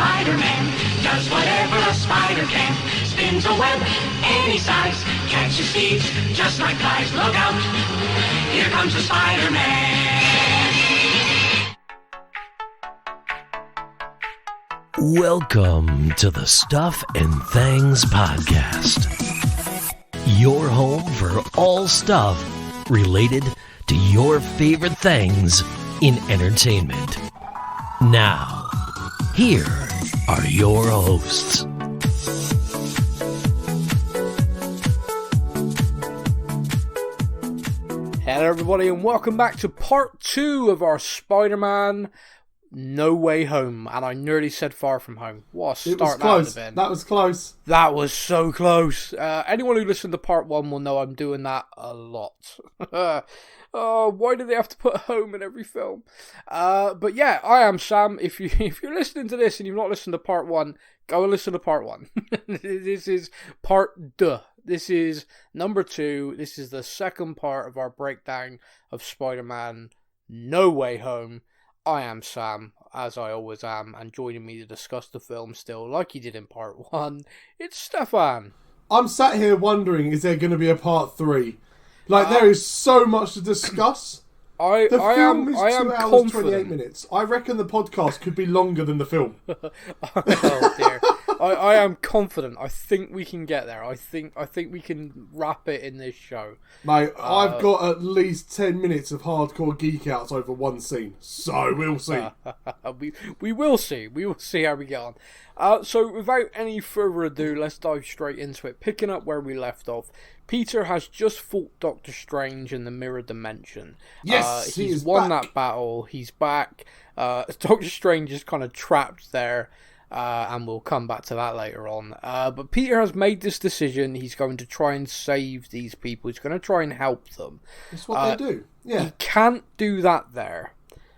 Spiderman does whatever a spider can. Spins a web any size, catches thieves just like flies. Look out, here comes the Spider-Man. Welcome to the Stuff and Things Podcast. Your home for all stuff related to your favorite things in entertainment. Now, here are your hosts. Hello everybody and welcome back to part 2 of our Spider-Man No Way Home. And I nearly said Far From Home. What a start that would have been. That was close. That was so close. Anyone who listened to part 1 will know I'm doing that a lot. Oh, why do they have to put home in every film? But yeah, I am Sam. If you're listening to this and you've not listened to part 1, go and listen to part 1. This is part 2. This is number 2. This is the second part of our breakdown of Spider-Man No Way Home. I am Sam, as I always am, and joining me to discuss the film still, like he did in part 1, it's Stefan. I'm sat here wondering, is there going to be a part 3? Like, there is so much to discuss. The film is 2 hours, 28 minutes. I reckon the podcast could be longer than the film. Oh dear. I am confident. I think we can get there. I think we can wrap it in this show. Mate, I've got at least 10 minutes of hardcore geek outs over one scene. So we'll see. We will see. We will see how we get on. So without any further ado, let's dive straight into it. Picking up where we left off. Peter has just fought Doctor Strange in the mirror dimension. Yes, he's won that battle. He's back. Doctor Strange is kind of trapped there, and we'll come back to that later on. But Peter has made this decision. He's going to try and save these people. He's going to try and help them. That's what they do. Yeah. He can't do that there.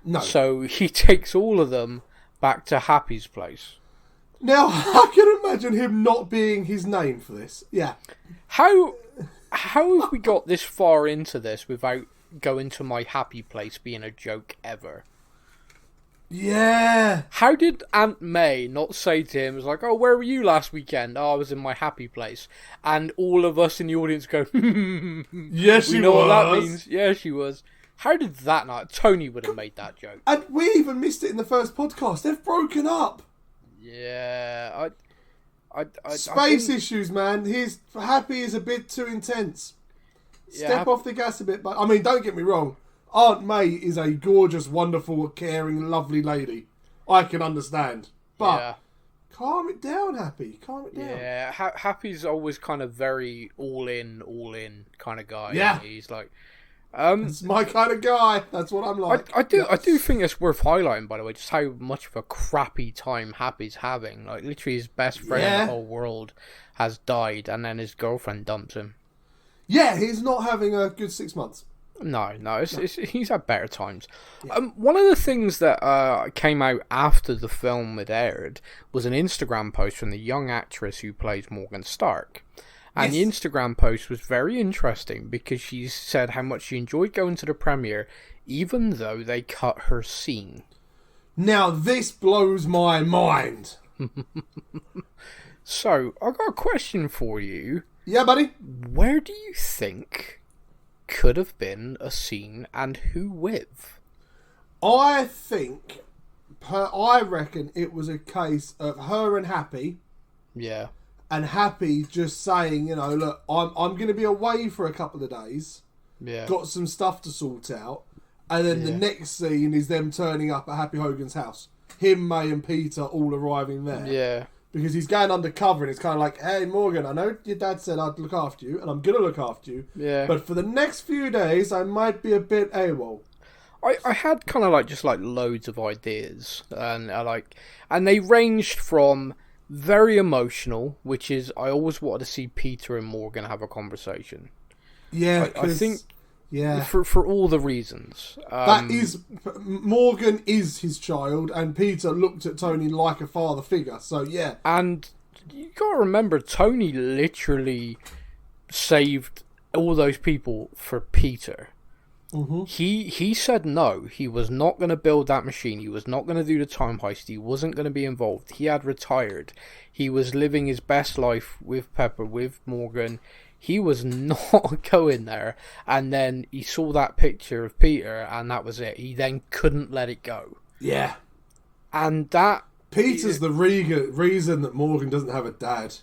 No. So he takes all of them back to Happy's place. Now, I can imagine him not being his name for this. Yeah. How have we got this far into this without going to my happy place being a joke ever? Yeah. How did Aunt May not say to him, "Oh, where were you last weekend?" "Oh, I was in my happy place." And all of us in the audience go, Yes, she we know was. what that means. Yeah, she was. How did that not? Tony would have made that joke. And we even missed it in the first podcast. They've broken up. Yeah, Space issues, man. His happy is a bit too intense. Step off the gas a bit, but I mean, don't get me wrong. Aunt May is a gorgeous, wonderful, caring, lovely lady. I can understand, but calm it down, Happy. Calm it down. Yeah, Happy's always kind of very all in kind of guy. Yeah, he's like, it's my kind of guy. That's what I'm like. I do think it's worth highlighting, by the way, just how much of a crappy time Happy's having. Like, literally, his best friend in the whole world has died, and then his girlfriend dumps him. Yeah, he's not having a good 6 months. No, he's had better times. Yeah. One of the things that came out after the film had aired was an Instagram post from the young actress who plays Morgan Stark. And the Instagram post was very interesting because she said how much she enjoyed going to the premiere, even though they cut her scene. Now, this blows my mind. So, I've got a question for you. Yeah, buddy? Where do you think could have been a scene, and who with? I reckon it was a case of her and Happy. Yeah. And Happy just saying, look, I'm going to be away for a couple of days. Yeah. Got some stuff to sort out. And then the next scene is them turning up at Happy Hogan's house. Him, May and Peter all arriving there. Yeah. Because he's going undercover and it's kind of like, hey, Morgan, I know your dad said I'd look after you and I'm going to look after you. Yeah. But for the next few days, I might be a bit AWOL. I had kind of just loads of ideas. And they ranged from very emotional, which is I always wanted to see Peter and Morgan have a conversation. Yeah, I think Yeah. For all the reasons. That is... Morgan is his child, and Peter looked at Tony like a father figure, so yeah. And you gotta remember, Tony literally saved all those people for Peter. He said no. He was not going to build that machine. He was not going to do the time heist. He wasn't going to be involved. He had retired. He was living his best life with Pepper, with Morgan. He was not going there. And then he saw that picture of Peter, and that was it. He then couldn't let it go. Yeah. And that... Peter's the reason that Morgan doesn't have a dad.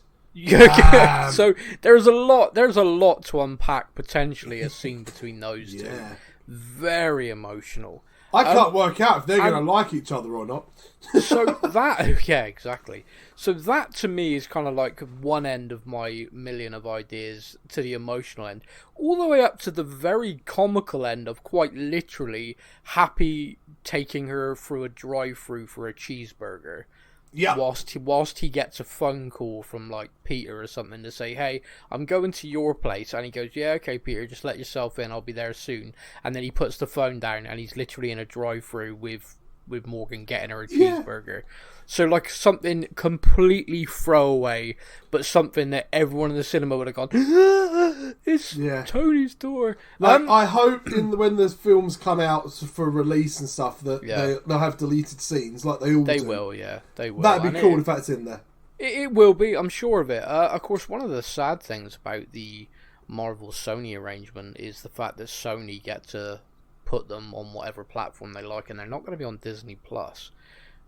So there's a lot to unpack, potentially a scene between those two. Very emotional. I can't work out if they're going to like each other or not. So that, yeah, exactly. So that to me is kind of like one end of my million of ideas to the emotional end, all the way up to the very comical end of quite literally Happy taking her through a drive-through for a cheeseburger. Yeah. Whilst he gets a phone call from like Peter or something to say, "Hey, I'm going to your place," and he goes, "Yeah, okay, Peter, just let yourself in. I'll be there soon." And then he puts the phone down, and he's literally in a drive-through with Morgan getting her a cheeseburger. So like something completely throwaway, but something that everyone in the cinema would have gone, "It's Tony's door." Like, I hope when the films come out for release and stuff that they'll have deleted scenes like they all do. They will, yeah. They will. That'd be cool if that's in there. It will be, I'm sure of it. Of course, one of the sad things about the Marvel-Sony arrangement is the fact that Sony get to put them on whatever platform they like, and they're not going to be on Disney+.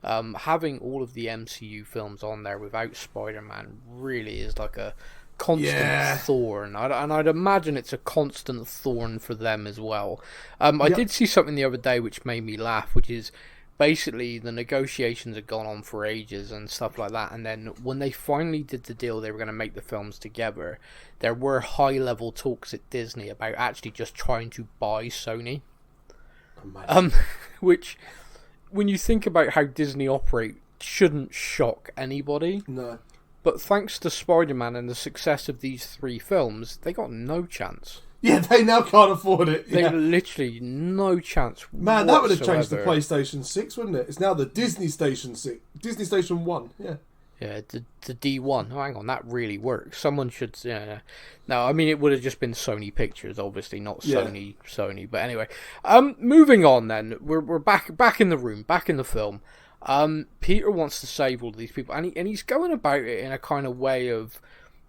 Having all of the MCU films on there without Spider-Man really is like a constant thorn. And I'd imagine it's a constant thorn for them as well. I did see something the other day which made me laugh, which is basically the negotiations had gone on for ages and stuff like that, and then when they finally did the deal they were going to make the films together, there were high-level talks at Disney about actually just trying to buy Sony. Which, when you think about how Disney operate, shouldn't shock anybody. No. But thanks to Spider-Man and the success of these 3 films, they got no chance. Yeah, they now can't afford it. They literally no chance. Man, that would have changed the PlayStation 6, wouldn't it? It's now the Disney Station 6. Disney Station 1, yeah. Yeah, the D1. Oh, hang on, that really works. Someone should... No, I mean, it would have just been Sony Pictures, obviously, not Sony. But anyway. Moving on, then. We're back in the room, back in the film. Peter wants to save all of these people, and he's going about it in a kind of way of...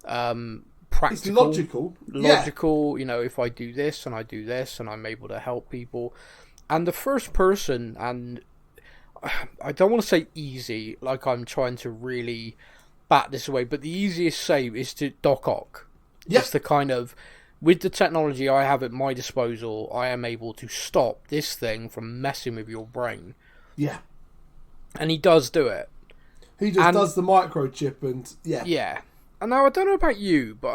practical. It's logical. Logical, if I do this, and I do this, and I'm able to help people. And the first person, and... I don't want to say easy, like I'm trying to really bat this away, but the easiest save is to Doc Ock. Yep. It's the kind of, with the technology I have at my disposal, I am able to stop this thing from messing with your brain. Yeah. And he does do it. He just does the microchip and, Yeah. And now, I don't know about you, but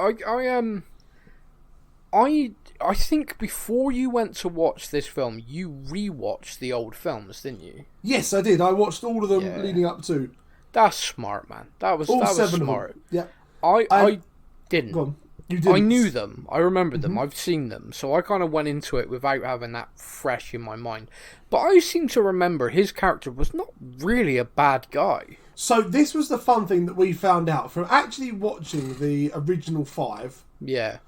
I think before you went to watch this film, you rewatched the old films, didn't you? Yes, I did. I watched all of them leading up to. That's smart, man. That was smart. Yeah. I didn't. Go on. You didn't. I knew them. I remember them. I've seen them. So I kind of went into it without having that fresh in my mind. But I seem to remember his character was not really a bad guy. So this was the fun thing that we found out from actually watching the original 5. Yeah.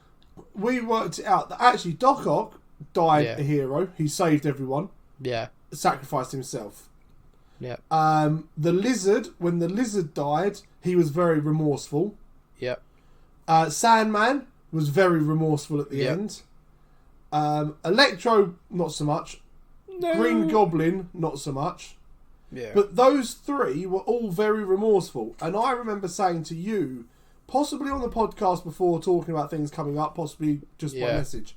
We worked it out that actually Doc Ock died a hero. He saved everyone. Yeah. Sacrificed himself. Yeah. The Lizard, when the Lizard died, he was very remorseful. Yeah. Sandman was very remorseful at the end. Electro, not so much. No. Green Goblin, not so much. Yeah. But those 3 were all very remorseful. And I remember saying to you, possibly on the podcast before, talking about things coming up, possibly just by message,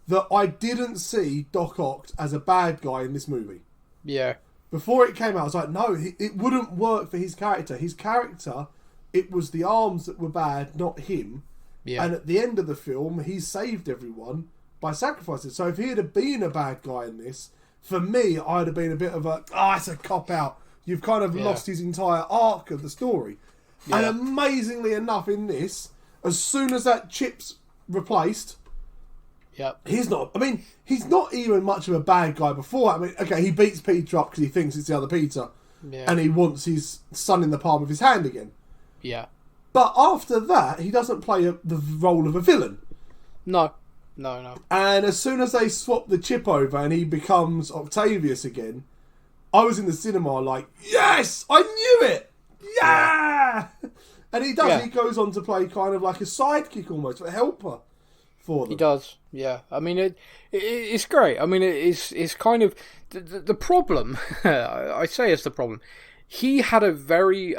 that I didn't see Doc Ock as a bad guy in this movie. Yeah. Before it came out, I was like, no, it wouldn't work for his character. His character, it was the arms that were bad, not him. Yeah. And at the end of the film, he saved everyone by sacrificing. So if he had been a bad guy in this, for me, I'd have been a bit of it's a cop-out. You've kind of lost his entire arc of the story. Yeah. And amazingly enough in this, as soon as that chip's replaced, he's not even much of a bad guy before. I mean, okay, he beats Peter up because he thinks it's the other Peter, and he wants his son in the palm of his hand again. Yeah. But after that, he doesn't play the role of a villain. No. No. And as soon as they swap the chip over and he becomes Octavius again, I was in the cinema like, yes, I knew it. Yeah. And he does. Yeah. He goes on to play kind of like a sidekick almost, a helper for them. He does. Yeah. I mean, it's great. I mean, it's kind of the problem. I say it's the problem. He had a very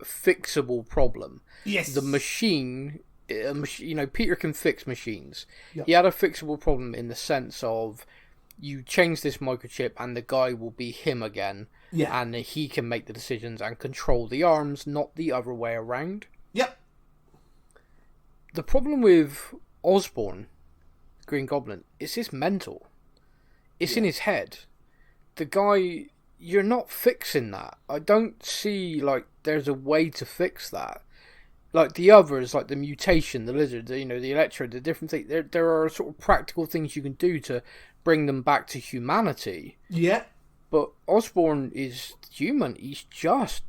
fixable problem. Yes. The machine, Peter can fix machines. Yep. He had a fixable problem in the sense of you change this microchip and the guy will be him again. Yeah. And he can make the decisions and control the arms, not the other way around. Yep. The problem with Osborn, Green Goblin, is his mental. It's in his head. The guy, you're not fixing that. I don't see, there's a way to fix that. Like the others, like the mutation, the lizard, the Electro, the different things. There are sort of practical things you can do to bring them back to humanity. Yeah. But Osborn is human. He's just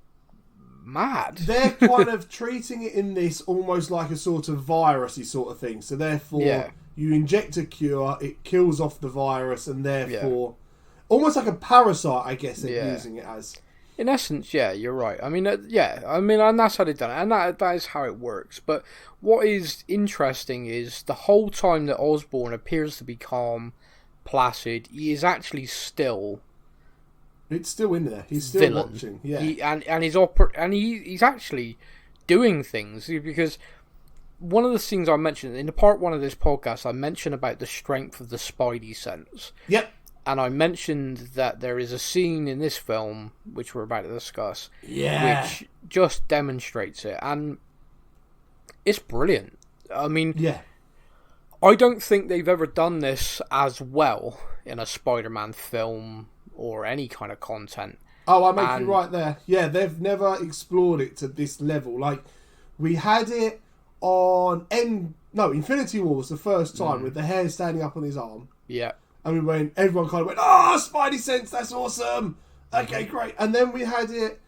mad. They're kind of treating it in this almost like a sort of virusy sort of thing. So therefore, you inject a cure, it kills off the virus, and therefore, almost like a parasite, I guess they're using it as. In essence, yeah, you're right. I mean, and that's how they've done it, and that is how it works. But what is interesting is the whole time that Osborn appears to be calm, placid, he is actually still. It's still in there. He's still villain. Watching. Yeah, he's actually doing things because one of the things I mentioned in the part one of this podcast, I mentioned about the strength of the Spidey sense. Yep. And I mentioned that there is a scene in this film, which we're about to discuss, which just demonstrates it. And it's brilliant. I mean, I don't think they've ever done this as well in a Spider-Man film or any kind of content. Oh, I make you right there. Yeah, they've never explored it to this level. Like, we had it on Infinity War was the first time with the hair standing up on his arm. Yeah. And everyone kind of went, oh, Spidey sense, that's awesome. Okay, great. And then we had it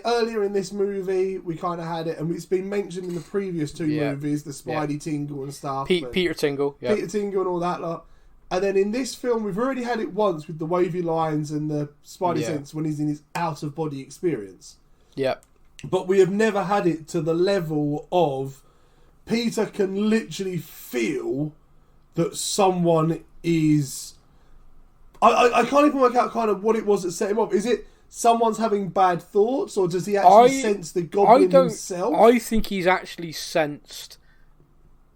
earlier in this movie. We kind of had it, and it's been mentioned in the previous two movies, the Spidey tingle and stuff. Peter Tingle. Yeah. Peter Tingle and all that lot. And then in this film, we've already had it once with the wavy lines and the Spidey sense when he's in his out-of-body experience. Yeah. But we have never had it to the level of Peter can literally feel that someone is... I can't even work out kind of what it was that set him off. Is it someone's having bad thoughts, or does he actually sense the goblin himself? I think he's actually sensed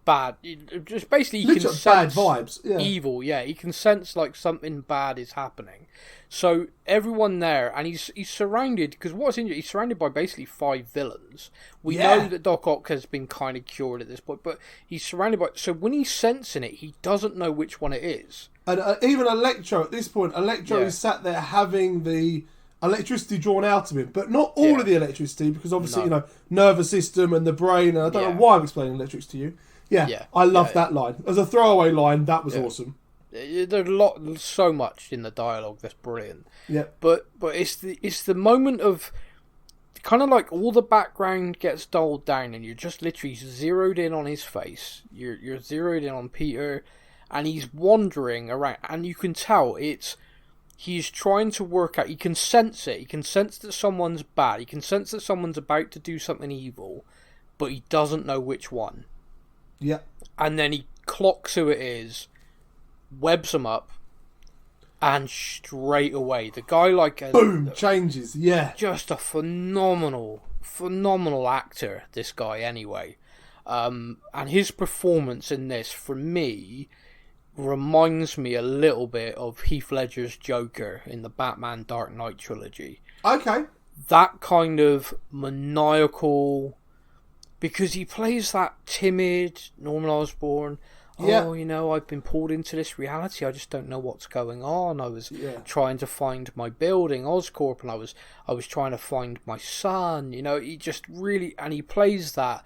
bad. Just basically, he can sense bad vibes. Evil. Yeah, he can sense like something bad is happening. So everyone there, and he's surrounded, because what's interesting, he's surrounded by basically 5 villains. We know that Doc Ock has been kind of cured at this point, but he's surrounded by... So when he's sensing it, he doesn't know which one it is. And even Electro, at this point, Electro is sat there having the electricity drawn out of him, but not all of the electricity, because obviously, nervous system and the brain, and I don't know why I'm explaining electrics to you. I love that line. As a throwaway line, that was awesome. There's so much in the dialogue that's brilliant. Yeah. But it's the moment of kind of like all the background gets dulled down and you're just literally zeroed in on his face. You're zeroed in on Peter, and he's wandering around, and you can tell he's trying to work out. He can sense it. He can sense that someone's bad. He can sense that someone's about to do something evil, but he doesn't know which one. Yeah. And then he clocks who it is, webs them up, and straight away the guy boom, changes. Just a phenomenal actor, this guy anyway. And his performance in this, for me, reminds me a little bit of Heath Ledger's Joker in the Batman Dark Knight trilogy. Okay. That kind of maniacal, because he plays that timid Norman Osborn. I've been pulled into this reality. I just don't know what's going on. I was trying to find my building, Oscorp, and I was trying to find my son. He just really, and he plays that,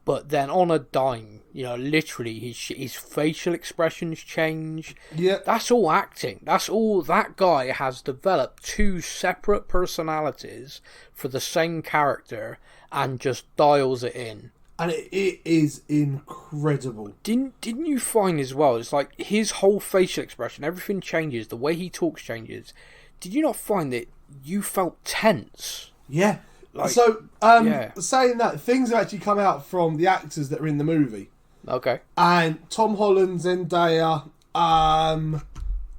but then on a dime. Literally, his facial expressions change. Yeah, that's all acting. That's all. That guy has developed 2 separate personalities for the same character and just dials it in. And it is incredible. Didn't you find as well, it's like his whole facial expression, everything changes, the way he talks changes. Did you not find that you felt tense? Yeah. Like, so, saying that, things have actually come out from the actors that are in the movie. Okay. And Tom Holland, Zendaya,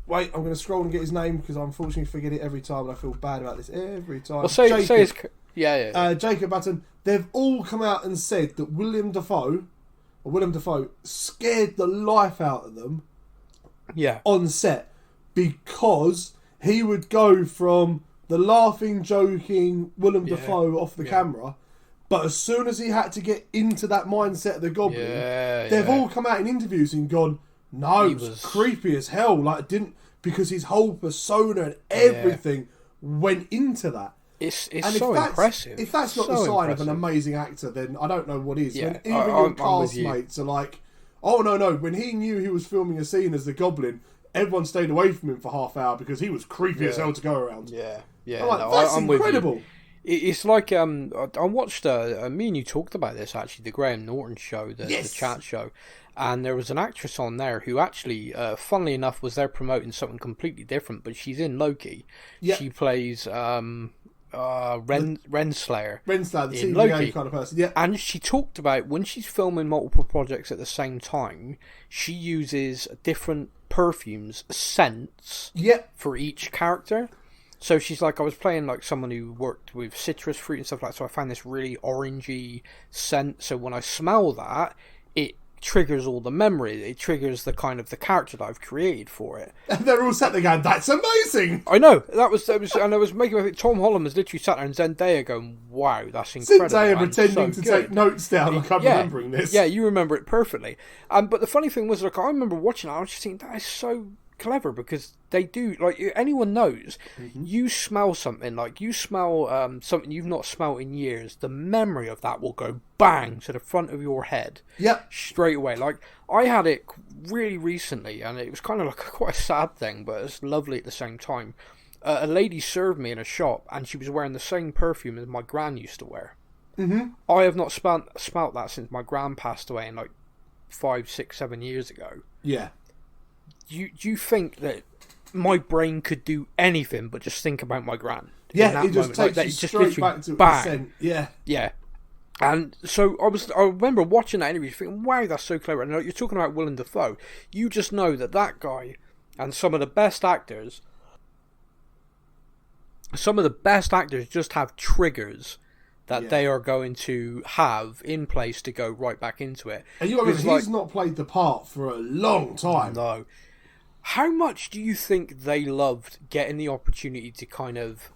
wait, I'm going to scroll and get his name because I unfortunately forget it every time and I feel bad about this every time. Well, say his... Yeah. Jacob Button. They've all come out and said that Willem Dafoe scared the life out of them on set because he would go from the laughing, joking Willem Dafoe off the camera, but as soon as he had to get into that mindset of the Goblin, they've all come out in interviews and gone, no, it was creepy as hell. Like, because his whole persona and everything went into that. It's so impressive. If that's not the sign of an amazing actor, then I don't know what is. Yeah, When even your castmates are like, oh, no. When he knew he was filming a scene as the Goblin, everyone stayed away from him for half hour because he was creepy as hell to go around. Yeah. I'm like, that's incredible. It's like, I watched, me and you talked about this actually, the Graham Norton show, the chat show. And there was an actress on there who actually, funnily enough, was there promoting something completely different, but she's in Loki. Yep. She plays... Renslayer. Renslayer, the in TVA Loki. kind of person, yeah. And she talked about when she's filming multiple projects at the same time, she uses different perfumes, scents, for each character. So she's like, I was playing like someone who worked with citrus fruit and stuff like that, so I found this really orangey scent. So when I smell that, it triggers all the memory. It triggers the kind of the character that I've created for it. And they're all sat there going, that's amazing! I know. That was and I was making it. Tom Holland was literally sat there and Zendaya going, wow, that's incredible. Zendaya pretending to take notes down, like I'm remembering this. Yeah, you remember it perfectly. But the funny thing was, like, I remember watching it, I was just thinking, that is so clever because they do, like, anyone knows, you smell something, like you smell something you've not smelled in years, the memory of that will go bang to the front of your head straight away. Like, I had it really recently and it was kind of like quite a sad thing, but it's lovely at the same time. A lady served me in a shop and she was wearing the same perfume as my gran used to wear. I have not smelt that since my gran passed away in like 5, 6, 7 years ago. Do you think that my brain could do anything but just think about my gran? Yeah, it just takes you straight back to the scent. Yeah. And so I remember watching that interview thinking, wow, that's so clever. And you're talking about Willem Dafoe. You just know that guy and some of the best actors just have triggers that they are going to have in place to go right back into it. And he's not played the part for a long time. No. How much do you think they loved getting the opportunity to kind of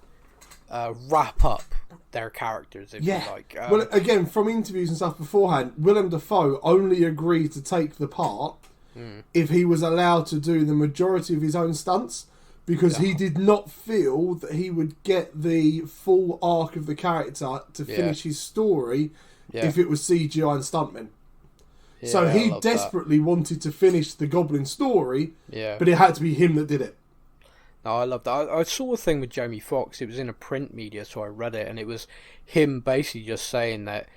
wrap up their characters, if you like? Well, again, from interviews and stuff beforehand, Willem Dafoe only agreed to take the part if he was allowed to do the majority of his own stunts, because he did not feel that he would get the full arc of the character to finish his story if it was CGI and stuntmen. Yeah, so he desperately wanted to finish the Goblin story, but it had to be him that did it. No, I love that. I saw a thing with Jamie Foxx. It was in a print media, so I read it, and it was him basically just saying that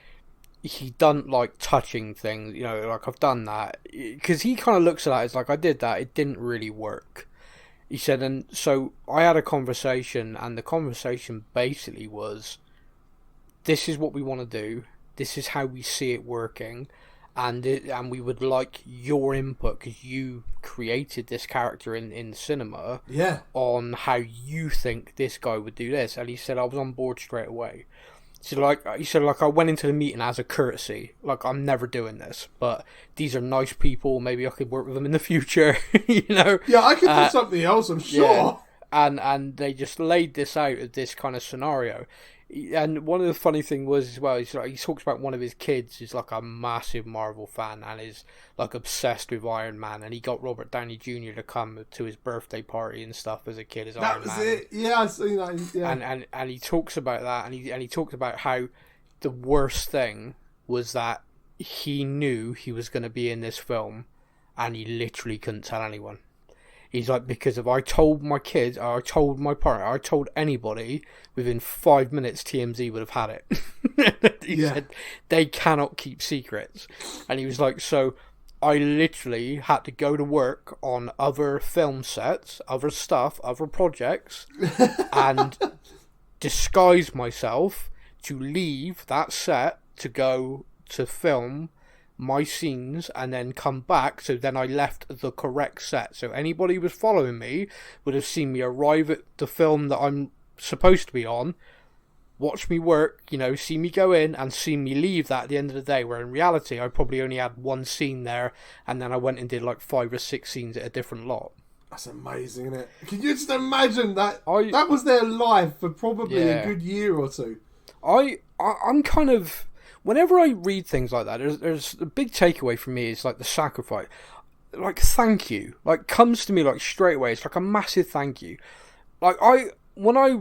he doesn't like touching things, like I've done that. Because he kind of looks at that as like, I did that, it didn't really work. He said, and so I had a conversation, and the conversation basically was, this is what we want to do, this is how we see it working, and we would like your input because you created this character in cinema on how you think this guy would do this. And he said, I was on board straight away. He said, I went into the meeting as a courtesy, like, I'm never doing this, but these are nice people, maybe I could work with them in the future, Yeah, I could do something else, I'm sure. Yeah. And they just laid this out of this kind of scenario. And one of the funny thing was as well, he talks about one of his kids who's like a massive Marvel fan and is like obsessed with Iron Man, and he got Robert Downey Jr. to come to his birthday party and stuff as a kid as Iron Man. That was it. Yeah, I see that. Yeah. And he talks about that, and he talked about how the worst thing was that he knew he was going to be in this film, and he literally couldn't tell anyone. He's like, because if I told my kids, or I told my partner, I told anybody, within 5 minutes TMZ would have had it. He said they cannot keep secrets. And he was like, so I literally had to go to work on other film sets, other stuff, other projects, and disguise myself to leave that set to go to film my scenes and then come back, so then I left the correct set. So anybody who was following me would have seen me arrive at the film that I'm supposed to be on, watch me work, see me go in and see me leave that at the end of the day, where in reality I probably only had one scene there, and then I went and did like 5 or 6 scenes at a different lot. That's amazing, isn't it? Can you just imagine that? That was their life for probably a good year or two. I'm kind of... Whenever I read things like that, there's a big takeaway for me is like the sacrifice. Like, thank you. Like, comes to me like straight away. It's like a massive thank you. Like, when I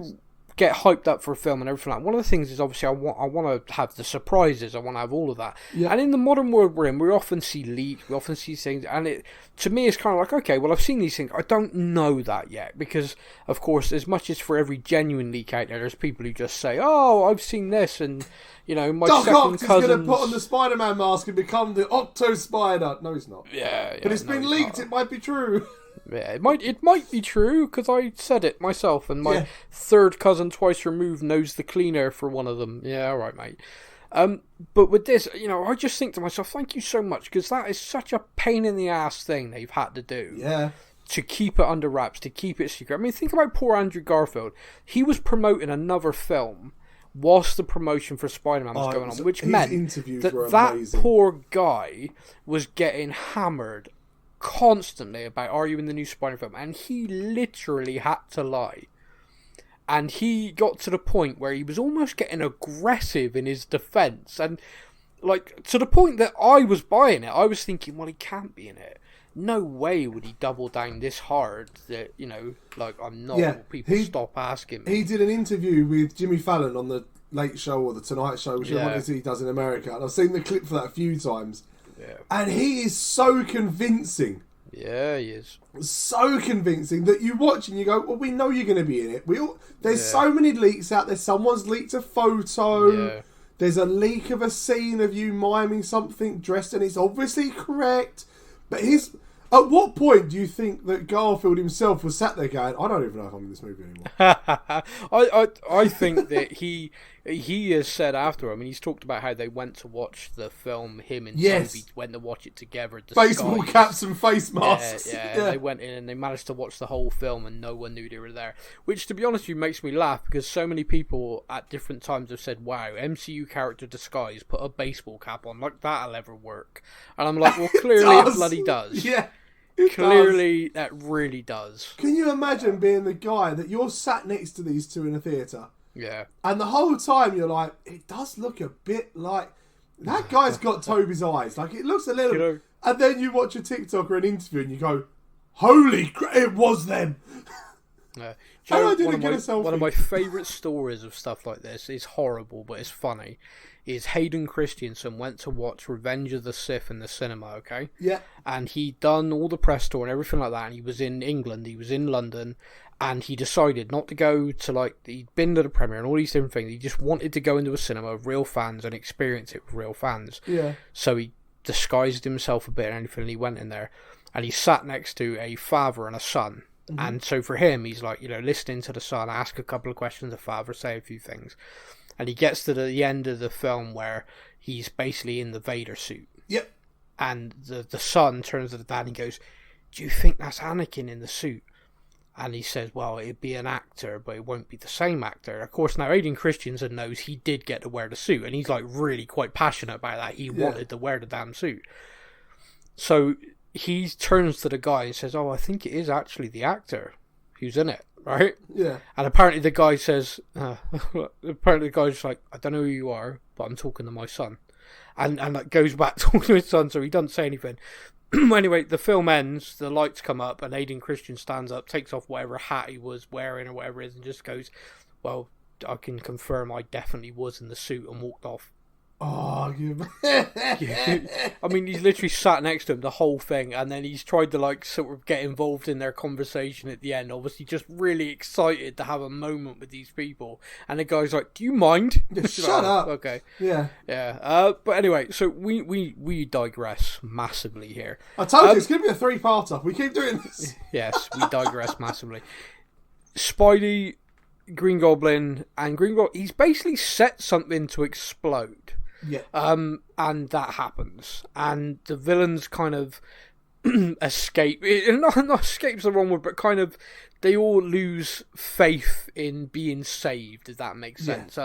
get hyped up for a film and everything like that, one of the things is obviously I want to have the surprises. I want to have all of that. Yeah. And in the modern world we're in, we often see leaks, we often see things, and to me it's kind of like, okay, well, I've seen these things. I don't know that yet, because of course, as much as for every genuine leak out there, there's people who just say, oh, I've seen this, and my Doc second Ock is cousin's going to put on the Spider-Man mask and become the Octo Spider. No, he's not. Yeah, but it's been leaked. It might be true. Yeah, it might be true, because I said it myself, and my third cousin twice removed knows the cleaner for one of them. Yeah, alright, mate. But with this, I just think to myself, thank you so much, because that is such a pain in the ass thing they've had to do. Yeah. To keep it under wraps, to keep it secret. I mean, think about poor Andrew Garfield. He was promoting another film whilst the promotion for Spider-Man was going on, which meant that poor guy was getting hammered constantly about, are you in the new Spider film? And he literally had to lie. And he got to the point where he was almost getting aggressive in his defense, and like to the point that I was buying it. I was thinking, well, he can't be in it. No way would he double down this hard that, like, I'm not. Yeah, people stop asking me. He did an interview with Jimmy Fallon on the Late Show or the Tonight Show, which he does in America, and I've seen the clip for that a few times. Yeah. And he is so convincing. Yeah, he is. So convincing that you watch and you go, well, we know you're going to be in it. There's so many leaks out there. Someone's leaked a photo. Yeah. There's a leak of a scene of you miming something dressed, and it's obviously correct. But at what point do you think that Garfield himself was sat there going, I don't even know if I'm in this movie anymore? I think that he has said after, I mean, he's talked about how they went to watch the film, him and Toby went to watch it together. Baseball caps and face masks. Yeah, they went in and they managed to watch the whole film and no one knew they were there. Which, to be honest with you, makes me laugh, because so many people at different times have said, wow, MCU character disguise, put a baseball cap on, like that'll ever work. And I'm like, well, clearly it bloody does. Yeah. Clearly, that really does. Can you imagine being the guy that you're sat next to these two in a theatre? Yeah. And the whole time you're like, it does look a bit like... That guy's got Toby's eyes. Like, it looks a little... And then you watch a TikTok or an interview and you go, holy crap, it was them. Yeah. One of my favourite stories of stuff like this is horrible, but it's funny. Is Hayden Christensen went to watch Revenge of the Sith in the cinema, okay? Yeah. And he'd done all the press tour and everything like that, and he was in England, he was in London, and he decided not to go to, like, he'd been to the premiere and all these different things. He just wanted to go into a cinema with real fans and experience it with real fans. Yeah. So he disguised himself a bit and everything, and he went in there, and he sat next to a father and a son. Mm-hmm. And so for him, he's like, listening to the son, ask a couple of questions, the father, say a few things. And he gets to the end of the film where he's basically in the Vader suit. Yep. And the son turns to the dad and goes, do you think that's Anakin in the suit? And he says, well, it'd be an actor, but it won't be the same actor. Of course, now Hayden Christensen knows he did get to wear the suit, and he's like really quite passionate about that. He wanted to wear the damn suit. So he turns to the guy and says, oh, I think it is actually the actor who's in it. Right? Yeah. And apparently the guy says, apparently the guy's like, I don't know who you are, but I'm talking to my son. And like goes back talking to his son, so he doesn't say anything. Anyway, the film ends, the lights come up, and Hayden Christian stands up, takes off whatever hat he was wearing or whatever it is, and just goes, well, I can confirm I definitely was in the suit, and walked off. Oh, I mean, he's literally sat next to him the whole thing, and then he's tried to like sort of get involved in their conversation at the end. Obviously, just really excited to have a moment with these people, and the guy's like, "Do you mind?" Shut up. Okay. Yeah. But anyway, so we digress massively here. I told you it's gonna be a 3-parter. We keep doing this. Yes, we digress massively. Spidey, Green Goblin, he's basically set something to explode. Yeah. And that happens, and the villains kind of escape. Not escape's the wrong word, but kind of they all lose faith in being saved. If that makes sense.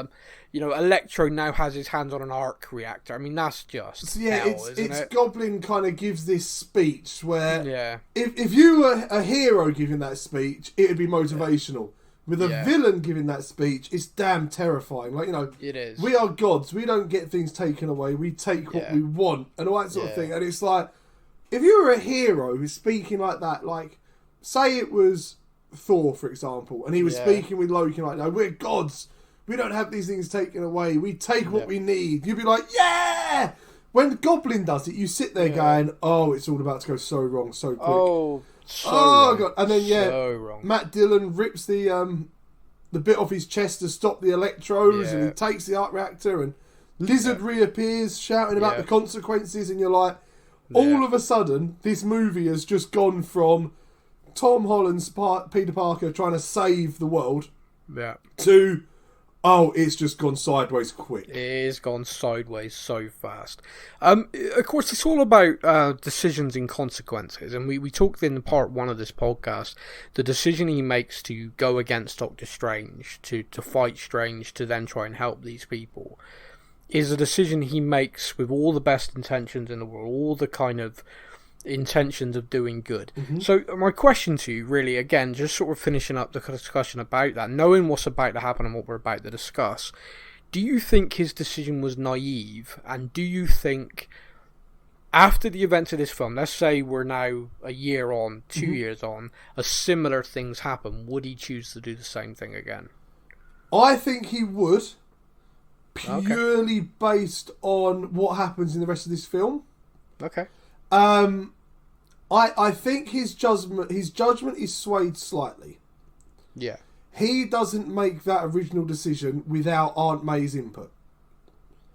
Electro now has his hands on an arc reactor. I mean, that's just hell, isn't it? Goblin kind of gives this speech where if you were a hero giving that speech, it would be motivational. With a villain giving that speech, it's damn terrifying. Like, it is. We are gods. We don't get things taken away. We take what we want and all that sort of thing. And it's like, if you were a hero who's speaking like that, like, say it was Thor, for example, and he was speaking with Loki like, no, we're gods. We don't have these things taken away. We take what we need. You'd be like, yeah! When Goblin does it, you sit there going, oh, it's all about to go so wrong so quick. God! And then Matt Dillon rips the bit off his chest to stop the electros, and he takes the arc reactor, and Lizard reappears shouting about the consequences, and you're like, all of a sudden, this movie has just gone from Tom Holland's Peter Parker trying to save the world to, oh, it's just gone sideways quick. It has gone sideways so fast. Of course, it's all about decisions and consequences. And we talked in part 1 of this podcast, the decision he makes to go against Doctor Strange, to fight Strange, to then try and help these people, is a decision he makes with all the best intentions in the world, all the kind of intentions of doing good. So my question to you, really, again, just sort of finishing up the discussion about that, knowing what's about to happen and what we're about to discuss, do you think his decision was naive? And do you think, after the events of this film, let's say we're now a year on, 2 years on, a similar things happen, would he choose to do the same thing again? I think he would, purely based on what happens in the rest of this film. Okay. I think his judgment is swayed slightly. Yeah. He doesn't make that original decision without Aunt May's input.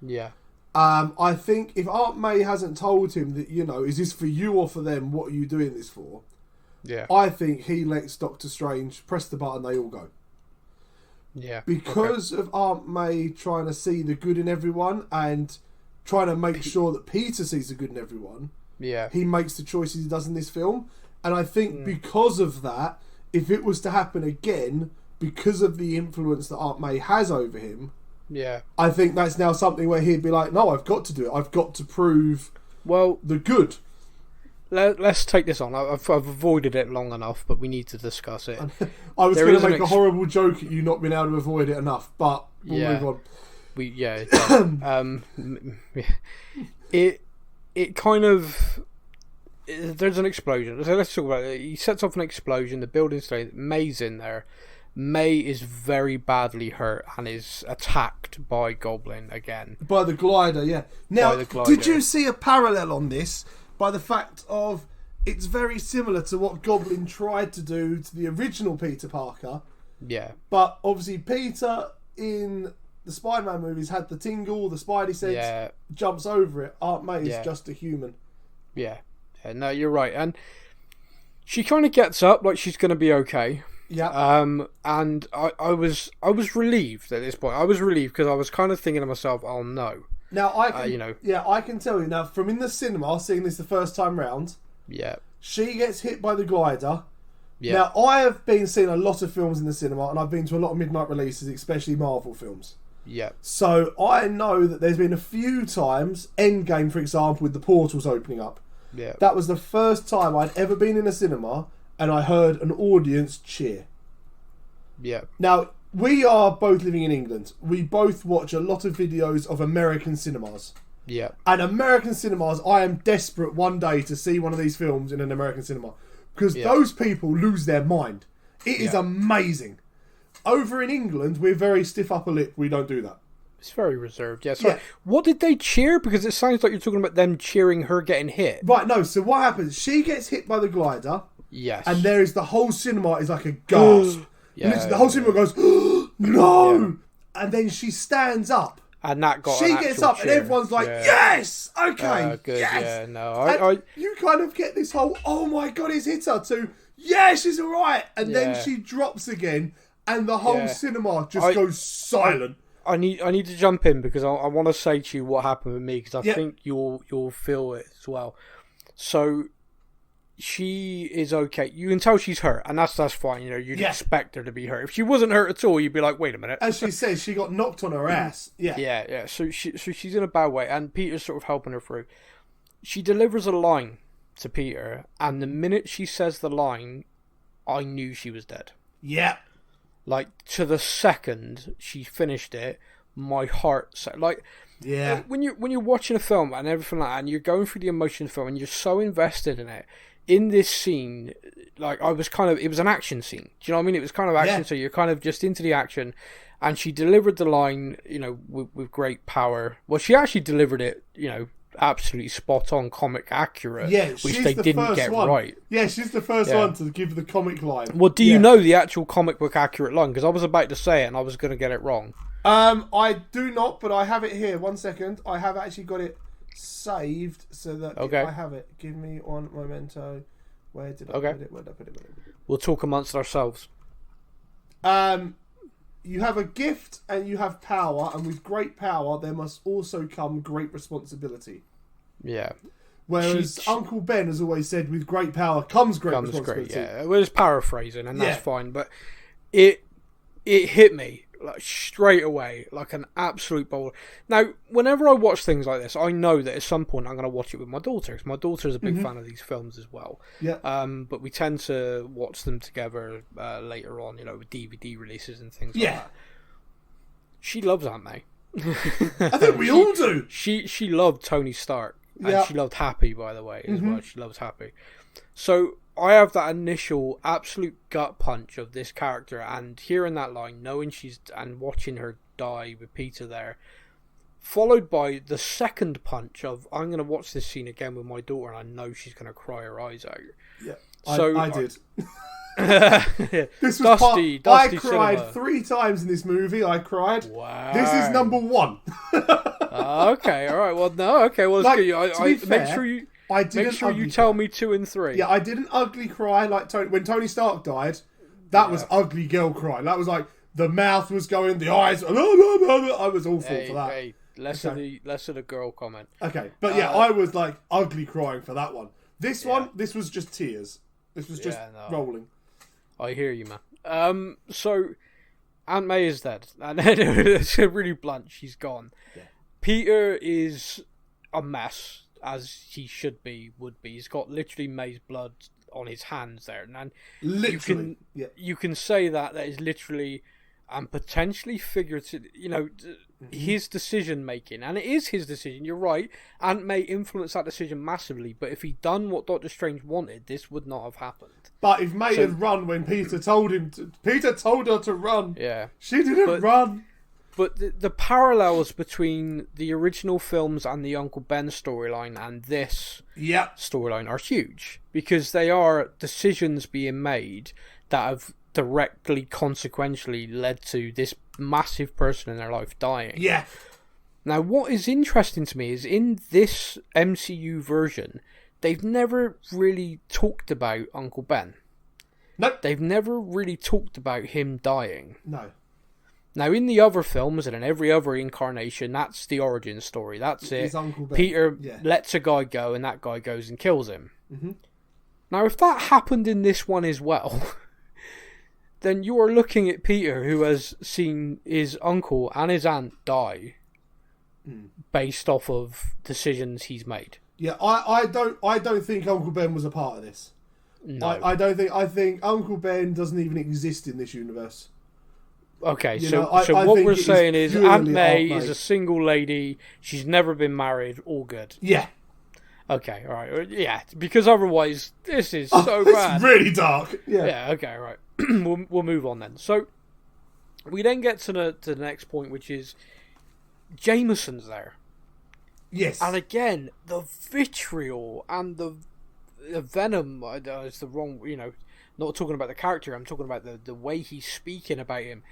Yeah. I think if Aunt May hasn't told him that, is this for you or for them? What are you doing this for? Yeah. I think he lets Doctor Strange press the button, they all go. Yeah. Because of Aunt May trying to see the good in everyone and trying to make sure that Peter sees the good in everyone. Yeah. He makes the choices he does in this film. And I think because of that, if it was to happen again, because of the influence that Aunt May has over him, I think that's now something where he'd be like, no, I've got to do it. I've got to prove the good. Let's take this on. I've avoided it long enough, but we need to discuss it. I was going to make a horrible joke at you not being able to avoid it enough, but we'll move on. It kind of, there's an explosion. So let's talk about it. He sets off an explosion. The building's stays. May's in there. May is very badly hurt and is attacked by Goblin again. By the glider, yeah. Now, did you see a parallel on this by the fact of it's very similar to what Goblin tried to do to the original Peter Parker? Yeah. But obviously Peter in the Spider-Man movies had the tingle, the Spidey sense, jumps over it. Aunt May is just a human. Yeah. No, you're right. And she kind of gets up like she's going to be okay. Yeah. And I was relieved at this point. I was relieved because I was kind of thinking to myself, oh no. Now I can, I can tell you now from in the cinema, seeing this the first time round. Yeah. She gets hit by the glider. Yeah. Now I have been seeing a lot of films in the cinema, and I've been to a lot of midnight releases, especially Marvel films. Yeah. So I know that there's been a few times, Endgame for example, with the portals opening up. Yeah. That was the first time I'd ever been in a cinema and I heard an audience cheer. Yeah. Now, we are both living in England. We both watch a lot of videos of American cinemas. Yeah. And American cinemas, I am desperate one day to see one of these films in an American cinema. Because those people lose their mind. It is amazing. Over in England, we're very stiff upper lip. We don't do that. It's very reserved. Yeah. Sorry. Yeah. What did they cheer? Because it sounds like you're talking about them cheering her getting hit. Right. No. So what happens? She gets hit by the glider. Yes. And there is the whole cinema is like a gasp. Yeah. The whole cinema goes, no! Yeah. And then she stands up. And that got She gets up cheer. and everyone's like, yes! Okay, good. yes! Yeah, no, you kind of get this whole, oh my god, he's hit her, to, yeah, she's alright! And then she drops again and the whole cinema just goes silent. I need to jump in because I want to say to you what happened with me, because I think you'll feel it as well. So she is okay. You can tell she's hurt, and that's fine. You know, you'd expect her to be hurt. If she wasn't hurt at all, you'd be like, wait a minute. As she says, she got knocked on her ass. Yeah. So she's in a bad way, and Peter's sort of helping her through. She delivers a line to Peter, and the minute she says the line, I knew she was dead. Yeah. Like, to the second she finished it, my heart set. Like, when you're watching a film and everything like that, and you're going through the emotion of the film, and you're so invested in it. In this scene, like, it was an action scene. Do you know what I mean? It was kind of action, so you're kind of just into the action. And she delivered the line, you know, with great power. Well, she actually delivered it, you know, absolutely spot on, comic accurate, which they didn't get right. Yeah, she's the first one to give the comic line. Well, do you know the actual comic book accurate line? Because I was about to say it and I was going to get it wrong. I do not, but I have it here. 1 second. I have actually got it saved so that I have it. Give me one memento. Where did I put it? Where did I put it? We'll talk amongst ourselves. You have a gift and you have power, and with great power there must also come great responsibility. Yeah. Whereas Uncle Ben has always said, with great power comes great responsibility. Yeah, well, it's paraphrasing, and that's fine, but it hit me like straight away, like an absolute boulder. Now, whenever I watch things like this, I know that at some point I'm going to watch it with my daughter, because my daughter is a big fan of these films as well. Yeah. But we tend to watch them together later on, you know, with DVD releases and things like that. She loves Aunt May. I think we all do. She loved Tony Stark, and she loved Happy, by the way, as well. She loves Happy. So I have that initial absolute gut punch of this character, and hearing that line, knowing and watching her die with Peter there, followed by the second punch of, I'm going to watch this scene again with my daughter, and I know she's going to cry her eyes out. Yeah, so I did. This was Dusty I cried cinema. 3 times in this movie. I cried. Wow. This is number 1. Okay, all right. Well, no, okay. Well, like, to be fair, make sure you tell me 2 and 3. Yeah, I didn't ugly cry like Tony. When Tony Stark died, that was ugly girl cry. That was like, the mouth was going, the eyes. I was awful for that. Hey, less of the girl comment. Okay, but I was like ugly crying for that one. This one, this was just tears. This was just rolling. I hear you, man. So Aunt May is dead, and it's really blunt. She's gone. Yeah. Peter is a mess, as he would be. He's got literally May's blood on his hands there, and literally, you can say that is literally and potentially figurative. You know, his decision making, and it is his decision. You're right. Aunt May influenced that decision massively, but if he'd done what Doctor Strange wanted, this would not have happened. But if May had run when Peter told him to, Peter told her to run. Yeah, she didn't run. But the parallels between the original films and the Uncle Ben storyline and this storyline are huge, because they are decisions being made that have directly, consequentially led to this massive person in their life dying. Yeah. Now, what is interesting to me is in this MCU version, they've never really talked about Uncle Ben. No. They've never really talked about him dying. No. Now, in the other films and in every other incarnation, that's the origin story. That's it. Uncle Ben. Peter lets a guy go, and that guy goes and kills him. Mm-hmm. Now, if that happened in this one as well, then you are looking at Peter, who has seen his uncle and his aunt die based off of decisions he's made. Yeah, I don't think Uncle Ben was a part of this. No. I think Uncle Ben doesn't even exist in this universe. Okay, so what we're saying is Aunt May is a single lady. She's never been married. All good. Yeah. Okay, all right. Yeah, because otherwise this is so bad. It's really dark. Yeah. Yeah. Okay. Right. We'll move on then. So we then get to the next point, which is Jameson's there. Yes. And again, the vitriol and the venom is the wrong, not talking about the character, I'm talking about the way he's speaking about him.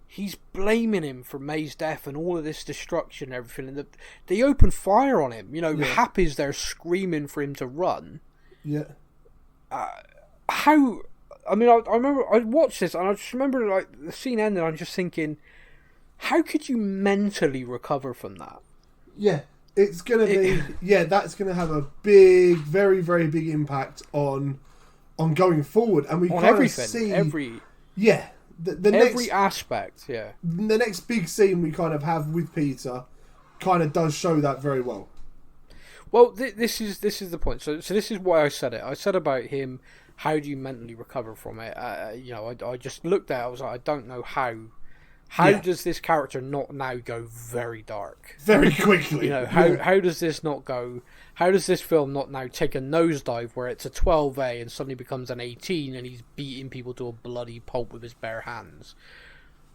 He's blaming him for May's death and all of this destruction and everything. And they open fire on him. Happy's there screaming for him to run. Yeah. I remember I watched this and I just remember like the scene ended. I'm just thinking, how could you mentally recover from that? Yeah, it's gonna be. Yeah, that's gonna have a big, very, very big impact on going forward, and we kind of see every next aspect. Yeah, the next big scene we kind of have with Peter kind of does show that very well. Well, this is the point. So this is why I said it. I said about him. How do you mentally recover from it? I just looked at it. I was like, I don't know how. How does this character not now go very dark? Very quickly. How does this not go... How does this film not now take a nosedive where it's a 12A and suddenly becomes an 18 and he's beating people to a bloody pulp with his bare hands?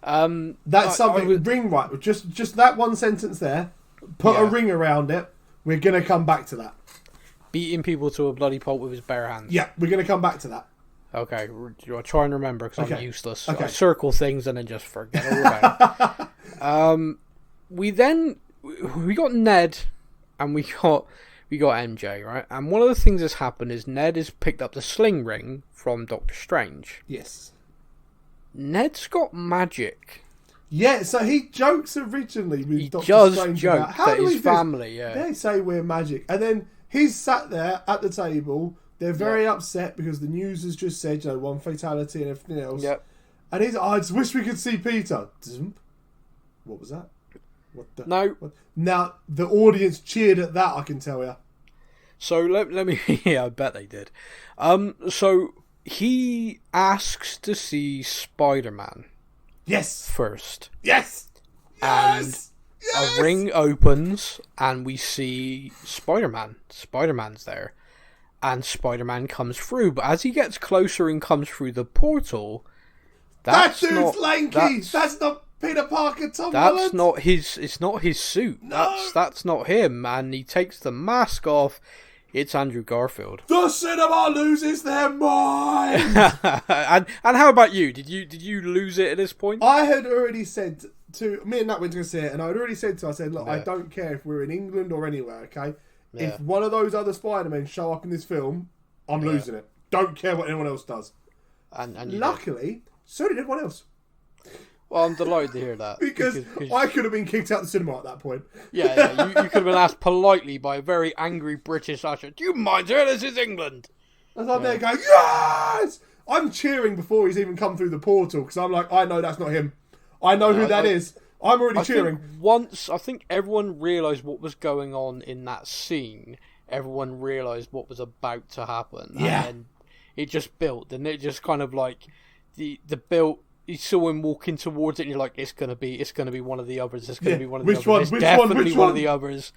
That's something... ring right. Just that one sentence there. Put a ring around it. We're going to come back to that. Beating people to a bloody pulp with his bare hands. Yeah, we're going to come back to that. Okay, I'll try and remember because I'm useless. Okay. I circle things and then just forget all about it. We got Ned and we got MJ, right? And one of the things that's happened is Ned has picked up the sling ring from Doctor Strange. Yes. Ned's got magic. Yeah, so he jokes originally with Doctor Strange joke that his family, they say we're magic. And then he's sat there at the table. They're very upset because the news has just said, one fatality and everything else. Yep. And he's I just wish we could see Peter. What was that? No. What? Now, the audience cheered at that, I can tell you. So, let me... Yeah, I bet they did. So, he asks to see Spiderman. Yes. First. Yes. Yes. And a ring opens and we see Spider-Man. Spider-Man's there. And Spider-Man comes through, but as he gets closer and comes through the portal, that dude's lanky. That's not Peter Parker. Tom Holland. That's not his. It's not his suit. No. That's not him. And he takes the mask off. It's Andrew Garfield. The cinema loses their mind. and how about you? Did you lose it at this point? I had already said to me and Nat went to see it, and I had already said to her, I said, look, I don't care if we're in England or anywhere. Okay. Yeah. If one of those other Spider-Men show up in this film, I'm losing it. Don't care what anyone else does. And luckily, so did everyone else. Well, I'm delighted to hear that. because I could have been kicked out of the cinema at that point. Yeah. You could have been asked politely by a very angry British usher, do you mind, sir? This is England. And I'm there going, yes! I'm cheering before he's even come through the portal, because I'm like, I know that's not him. I know who that is. I'm already cheering. I think everyone realised what was going on in that scene. Everyone realised what was about to happen. Yeah. And it just built, and it just kind of like the built. You saw him walking towards it, and you're like, it's gonna be one of the others. It's gonna be one of the others. It's definitely one of the others.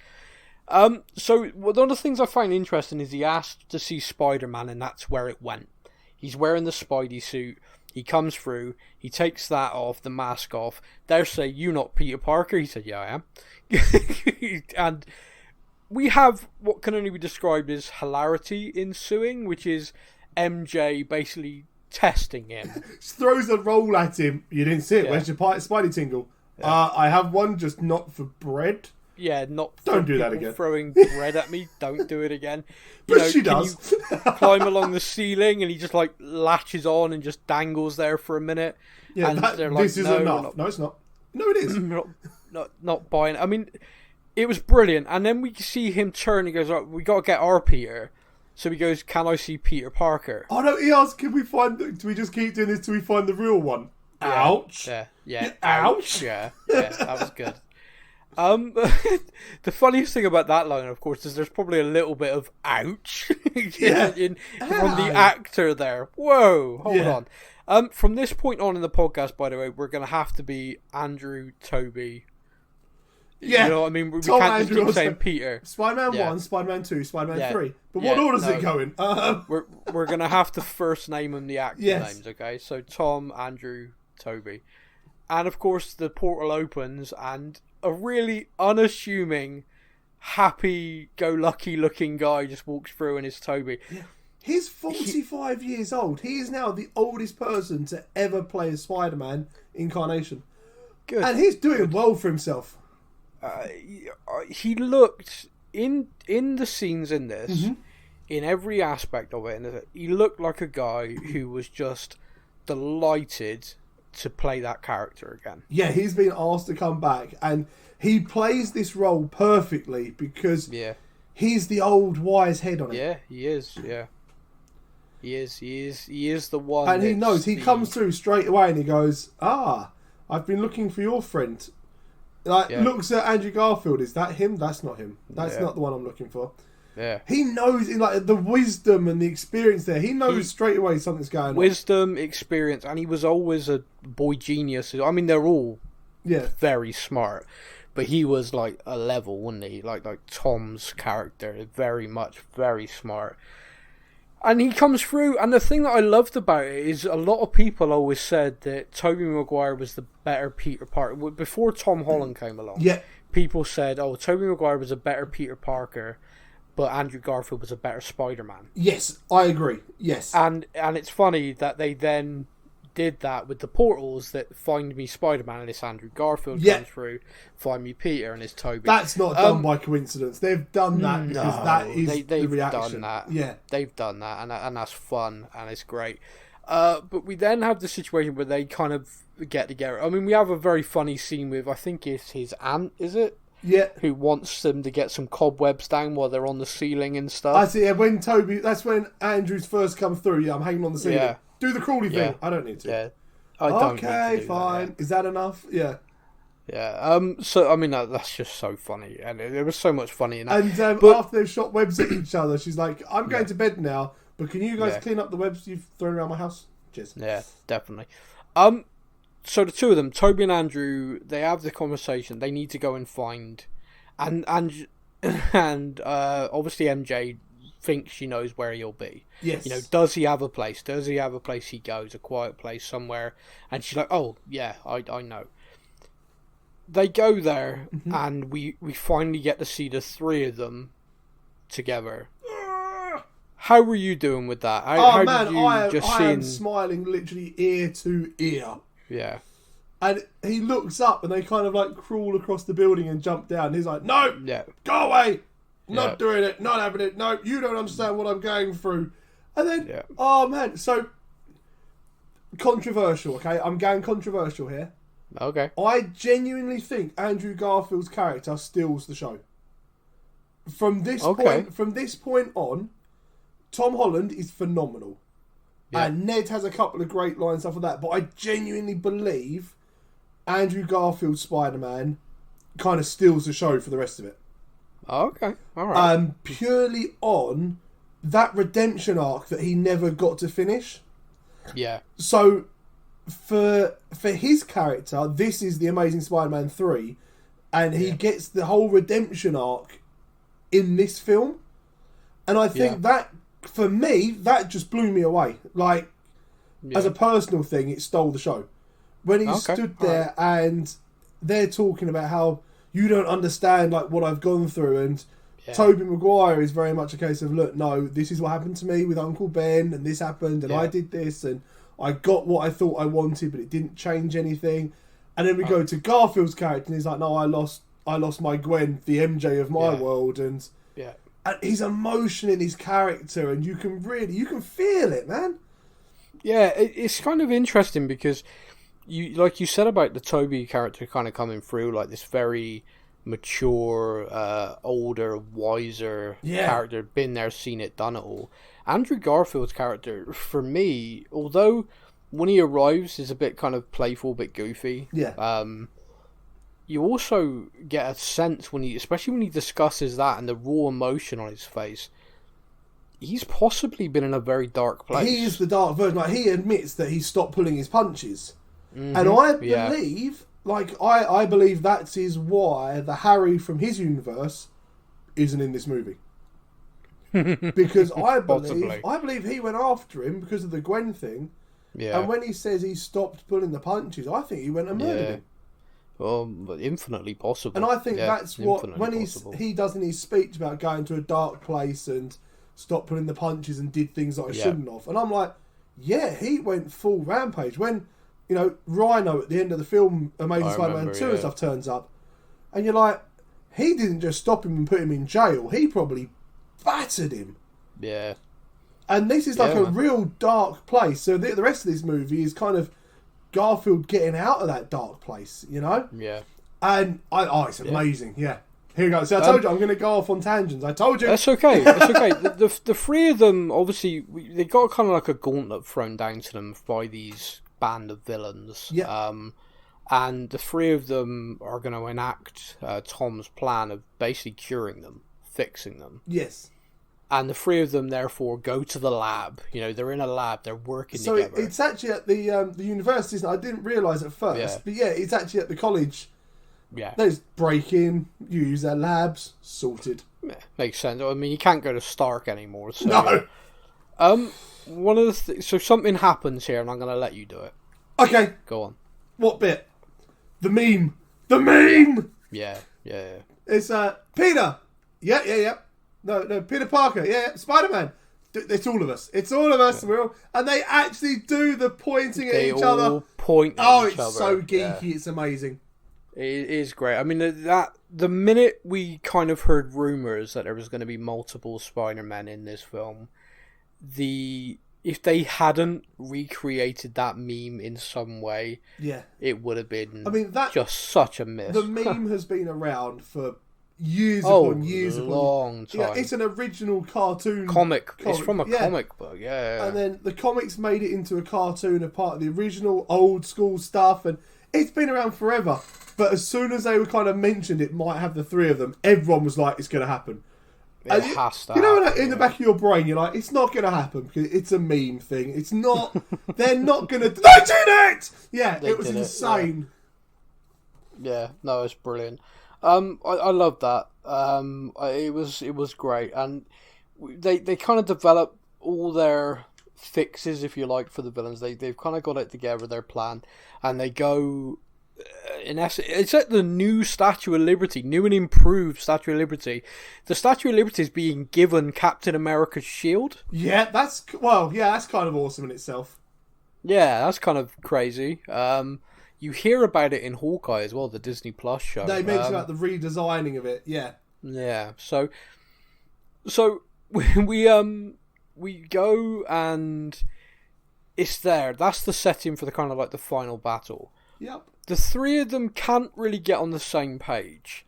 So one of the things I find interesting is he asked to see Spider-Man, and that's where it went. He's wearing the Spidey suit. He comes through, he takes that off, the mask off. They say, you not Peter Parker? He said, yeah, I am. And we have what can only be described as hilarity ensuing, which is MJ basically testing him. Throws a roll at him. You didn't see it. Yeah. Where's your Spidey tingle? Yeah. I have one, just not for bread. Yeah, don't do that again. Throwing bread at me. Don't do it again. But she does. Climb along the ceiling and he just like latches on and just dangles there for a minute. Yeah, and they're this is enough. No, it's not. No, it is. not buying it. I mean, it was brilliant. And then we see him turn. He goes, we got to get our Peter. So he goes, can I see Peter Parker? Oh no, he asked, do we just keep doing this till we find the real one? Yeah, ouch. Yeah. Ouch. Yeah, that was good. The funniest thing about that line, of course, is there's probably a little bit of ouch from the actor there. Whoa, hold on. From this point on in the podcast, by the way, we're going to have to be Andrew, Toby. Yeah. You know what I mean? We can't just keep saying Peter. Spider-Man 1, Spider-Man 2, Spider-Man 3. But what order is it going? We're going to have to first name them the actor names, okay? So Tom, Andrew, Toby. And of course, the portal opens, and a really unassuming, happy-go-lucky looking guy just walks through, and it's Toby. Yeah. He's 45 years old. He is now the oldest person to ever play a Spider-Man incarnation. Good. And he's doing well for himself. He looked, in the scenes in this, in every aspect of it, he looked like a guy who was just delighted to play that character again. Yeah, he's been asked to come back, and he plays this role perfectly because he's the old wise head on it. Yeah, he is. Yeah, he is the one. And he knows. He comes through straight away, and he goes, I've been looking for your friend. Looks at Andrew Garfield. Is that him? That's not him. That's not the one I'm looking for. Yeah. He knows, like, the wisdom and the experience there. He knows straight away something's going on. Wisdom, experience, and he was always a boy genius. I mean, they're all very smart, but he was like a level, wasn't he? Like Tom's character, very smart. And he comes through, and the thing that I loved about it is a lot of people always said that Tobey Maguire was the better Peter Parker. Before Tom Holland came along, people said, Tobey Maguire was a better Peter Parker, but Andrew Garfield was a better Spider-Man. Yes, I agree. Yes. And it's funny that they then did that with the portals that find me Spider-Man, and it's Andrew Garfield comes through, find me Peter, and it's Toby. That's not done by coincidence. They've done that because that is the reaction. Done that. Yeah. They've done that, and that's fun, and it's great. But we then have the situation where they kind of get together. I mean, we have a very funny scene with, I think it's his aunt, is it? Yeah. Who wants them to get some cobwebs down while they're on the ceiling and stuff. I see, when Toby, that's when Andrews first come through, I'm hanging on the ceiling. Yeah. Do the crawly thing. I don't need to. Yeah. I don't need to do fine. That, Is that enough? Yeah. Yeah. So I mean, that's just so funny, and there was so much funny in that. And after they've shot webs at each other, she's like, "I'm going to bed now, but can you guys clean up the webs you've thrown around my house?" Cheers. Yeah, definitely. So the two of them, Toby and Andrew, they have the conversation. They need to go and find, and obviously MJ thinks she knows where he'll be. Yes. You know, does he have a place? Does he have a place he goes, a quiet place somewhere? And she's like, oh, yeah, I know. They go there, and we finally get to see the three of them together. How were you doing with that? How did you I am smiling literally ear to ear. Yeah. And he looks up, and they kind of like crawl across the building and jump down. And he's like, no, go away. Not doing it, not having it. No, you don't understand what I'm going through. And then, oh man, so controversial, okay? I'm going controversial here. Okay. I genuinely think Andrew Garfield's character steals the show. From this point on, Tom Holland is phenomenal. Yeah. And Ned has a couple of great lines, stuff like that. But I genuinely believe Andrew Garfield's Spider-Man kind of steals the show for the rest of it. Okay, all right. Purely on that redemption arc that he never got to finish. Yeah. So, for his character, this is the Amazing Spider-Man 3, and he gets the whole redemption arc in this film. And I think that, for me, that just blew me away. Like, as a personal thing, it stole the show. When he stood there and they're talking about how you don't understand like what I've gone through, and Tobey Maguire is very much a case of, look, no, this is what happened to me with Uncle Ben, and this happened, and I did this, and I got what I thought I wanted, but it didn't change anything. And then we go to Garfield's character, and he's like, no, I lost my Gwen, the MJ of my world, and his emotion in his character, and you can feel it, man. Yeah, it's kind of interesting because like you said about the Toby character kind of coming through, like this very mature, older, wiser character, been there, seen it, done it all. Andrew Garfield's character, for me, although when he arrives is a bit kind of playful, a bit goofy, you also get a sense especially when he discusses that and the raw emotion on his face, he's possibly been in a very dark place. He is the dark version. Like, he admits that he stopped pulling his punches. Mm-hmm. And I believe, I believe that is why the Harry from his universe isn't in this movie. Because I believe he went after him because of the Gwen thing, Yeah. And when he says he stopped pulling the punches, I think he went and murdered him. Well, infinitely possible. And I think that's what, when he does in his speech about going to a dark place and stop pulling the punches and did things that I shouldn't have. And I'm like, yeah, he went full rampage. When, Rhino at the end of the film, Amazing Spider-Man 2 and stuff turns up, and you're like, he didn't just stop him and put him in jail. He probably battered him. Yeah. And this is like a real dark place. So the rest of this movie is kind of Garfield getting out of that dark place, Yeah. And it's amazing. Yeah. Here we go. So I told you I'm going to go off on tangents. I told you. That's okay. That's okay. The three of them, obviously, they got kind of like a gauntlet thrown down to them by these band of villains. Yeah. And the three of them are going to enact Tom's plan of basically curing them, fixing them. Yes. And the three of them, therefore, go to the lab. They're in a lab. They're working together. So it's actually at the university, isn't it? I didn't realise at first. But it's actually at the college. Yeah. There's break in, use their labs, sorted. Yeah, makes sense. I mean, you can't go to Stark anymore. So, no. One of the so something happens here, and I'm going to let you do it. Okay. Go on. What bit? The meme. The meme! Yeah. It's Peter. Yeah. No, Peter Parker. Yeah, Spider-Man. It's all of us. It's all of us. Yeah. And they actually do the pointing at each other. They all point at each other. It's so geeky. It's amazing. It is great. I mean, the minute we kind of heard rumours that there was going to be multiple Spider-Man in this film, if they hadn't recreated that meme in some way, it would have been just such a miss. The meme has been around for years upon years. Long time. Yeah, it's an original cartoon. Comic. It's from a comic book, yeah. And then the comics made it into a cartoon, a part of the original old school stuff, and it's been around forever. But as soon as they were kind of mentioned it might have the three of them, everyone was like, it's going to happen. It has to happen, in the back of your brain, you're like, it's not going to happen because it's a meme thing. It's not. They're not going to. They did it! Yeah, it was insane. Yeah, no, it's brilliant. I love that. It was great, and they kind of develop all their fixes, if you like, for the villains. They've kind of got it together, their plan, and they go. In essence, it's at the new Statue of Liberty, new and improved Statue of Liberty. The Statue of Liberty is being given Captain America's shield. Yeah, that's kind of awesome in itself. Yeah, that's kind of crazy. You hear about it in Hawkeye as well, the Disney Plus show. They mention about the redesigning of it. Yeah. Yeah. So we go and it's there. That's the setting for the kind of like the final battle. Yep. The three of them can't really get on the same page,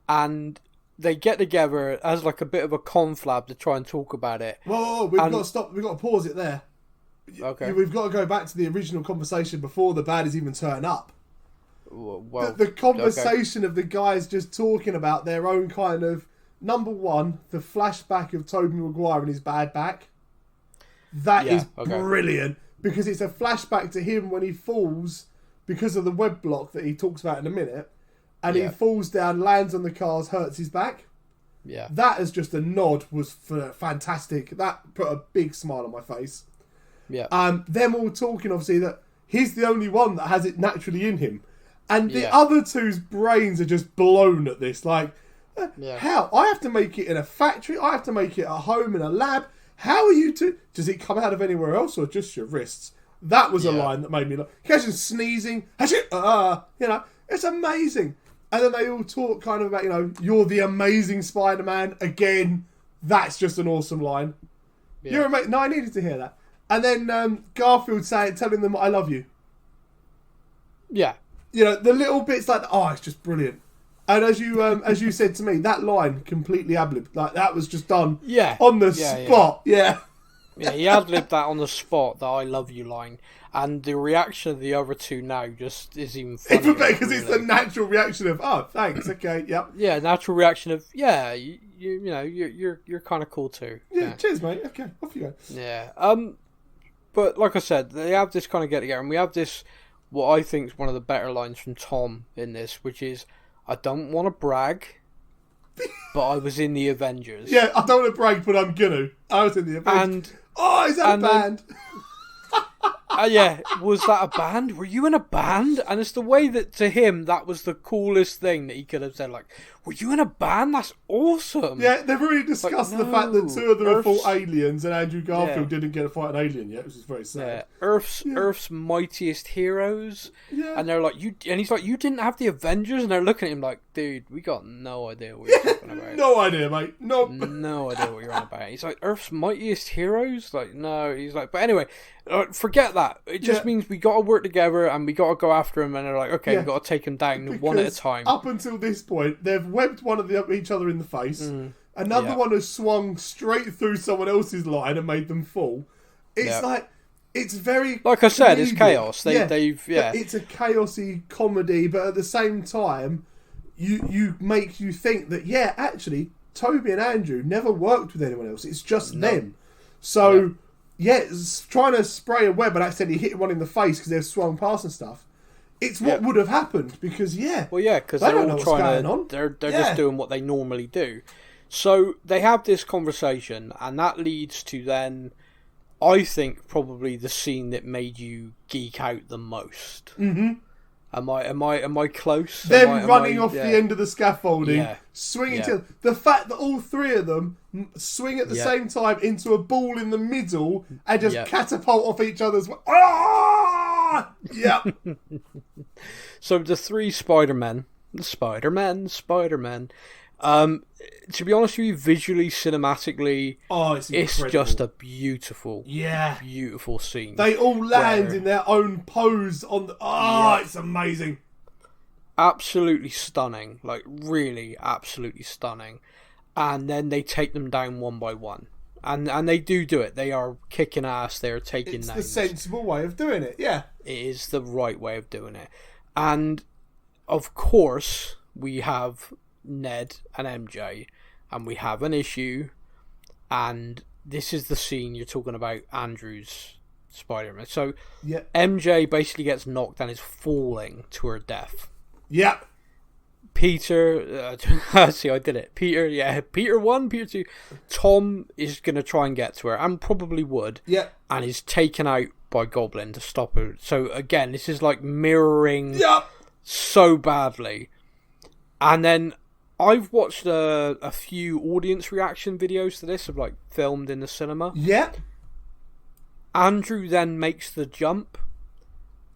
and they get together as like a bit of a conflab to try and talk about it. Whoa, we've got to stop. We've got to pause it there. Okay. We've got to go back to the original conversation before the baddies even turn up. Well, the conversation of the guys just talking about their own kind of, number one, the flashback of Tobey Maguire and his bad back. That is brilliant, because it's a flashback to him when he falls because of the web block that he talks about in a minute, and he falls down, lands on the cars, hurts his back. Yeah. That as just a nod was fantastic. That put a big smile on my face. Yeah. Them all talking, obviously, that he's the only one that has it naturally in him. And the other two's brains are just blown at this. Like, how? I have to make it in a factory. I have to make it at home in a lab. How are you two? Does it come out of anywhere else or just your wrists? That was a line that made me like, catch him sneezing. It's amazing. And then they all talk kind of about, you're the amazing Spider-Man. Again, that's just an awesome line. Yeah. You're amazing. No, I needed to hear that. And then Garfield telling them, I love you. Yeah. The little bits like, it's just brilliant. And as you said to me, that line completely ad-libbed. Like, that was just done on the spot. Yeah. Yeah, he ad-libbed that on the spot, the I love you line. And the reaction of the other two now just is even funnier. Even better, because it's the natural reaction of, oh, thanks, okay, yep. Yeah, natural reaction of, you're kind of cool too. Yeah, cheers, mate. Okay, off you go. Yeah. But like I said, they have this kind of get together, and we have this, what I think is one of the better lines from Tom in this, which is, I don't want to brag, but I was in the Avengers. Yeah, I don't want to brag, but I'm gonna. I was in the Avengers. Is that a band? was that a band? Were you in a band? And it's the way that to him that was the coolest thing that he could have said. Like, were you in a band? That's awesome. Yeah, they've already discussed the fact that two of them have fought aliens, and Andrew Garfield didn't get to fight an alien yet, which is very sad. Yeah. Earth's mightiest heroes, and they're like, and he's like, you didn't have the Avengers, and they're looking at him like, dude, we got no idea what you're talking about. No idea, mate. No idea what you're on about. He's like, Earth's mightiest heroes? Like, no. He's like, but anyway, forget that. It just means we got to work together and we got to go after him. And they're like, okay, we got to take him down one at a time. Up until this point, they've webbed one of each other in the face. Another one has swung straight through someone else's line and made them fall. It's like, it's very, like I said, it's chaos. They've it's a chaosy comedy, but at the same time, you make you think that actually, Toby and Andrew never worked with anyone else. It's just them. So it's trying to spray a web and accidentally hit one in the face because they've swung past and stuff. It's what would have happened because because they're all trying to. They're just doing what they normally do. So they have this conversation, and that leads to then, I think, probably the scene that made you geek out the most. Mm-hmm. Am I close? Them running off the end of the scaffolding, swinging to the fact that all three of them swing at the same time into a ball in the middle and just catapult off each other's. Ah! Yeah. So the three Spider-Men. To be honest with you, visually, cinematically, it's just a beautiful scene. They all land in their own pose on the... it's amazing. Absolutely stunning. Like, really absolutely stunning. And then they take them down one by one. And they do it. They are kicking ass. They are taking names. It's the sensible way of doing it, yeah. It is the right way of doing it. And, of course, we have Ned and MJ, and we have an issue, and this is the scene you're talking about, Andrew's Spider-Man. So MJ basically gets knocked and is falling to her death. Yep. Peter, see, I did it. Peter 1, Peter 2. Tom is going to try and get to her, and probably would. Yep. And is taken out by Goblin to stop her. So again, this is like mirroring so badly. And then I've watched a few audience reaction videos to this, of like filmed in the cinema. Yeah. Andrew then makes the jump,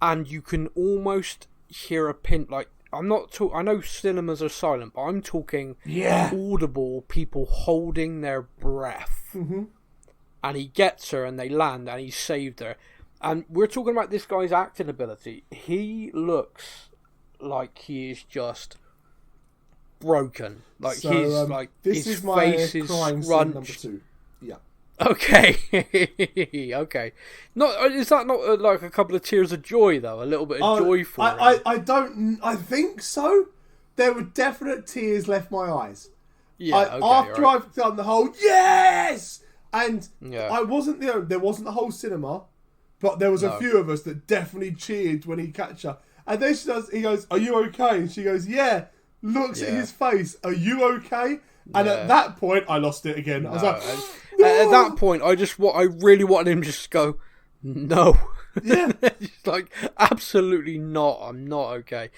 and you can almost hear a pin. Like, I know cinemas are silent, but I'm talking audible people holding their breath. Mm-hmm. And he gets her, and they land, and he saved her. And we're talking about this guy's acting ability. He looks like he is just broken. Like, he's like, this his is my face is crying scene number 2. Yeah. Okay. Okay. Is that not like a couple of tears of joy though? A little bit of joy for him? I think so. There were definite tears left my eyes. Yeah. After I've done the whole and I wasn't there wasn't the whole cinema, but there was a few of us that definitely cheered when he catch her. And then he goes, "Are you okay?" And she goes, "Yeah." Looks at his face, "Are you okay?" And at that point, I lost it again. I was like, at that point, I really wanted him to just go, "No." Yeah. Just like, absolutely not. I'm not okay.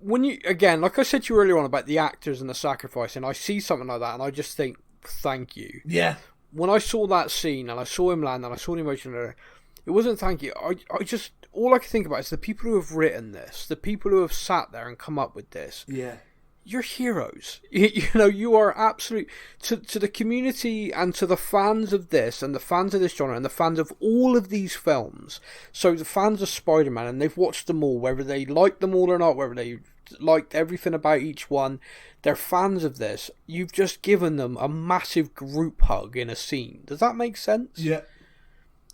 When you, again, like I said to you earlier on about the actors and the sacrifice, and I see something like that, and I just think, thank you. Yeah. When I saw that scene, and I saw him land, and I saw the emotion there, it wasn't thank you. I just, all I can think about is the people who have written this, the people who have sat there and come up with this. Yeah. You're heroes. You know, you are absolute, to the community and to the fans of this and the fans of this genre and the fans of all of these films. So the fans of Spider-Man, and they've watched them all, whether they like them all or not, whether they liked everything about each one, they're fans of this. You've just given them a massive group hug in a scene. Does that make sense? Yeah.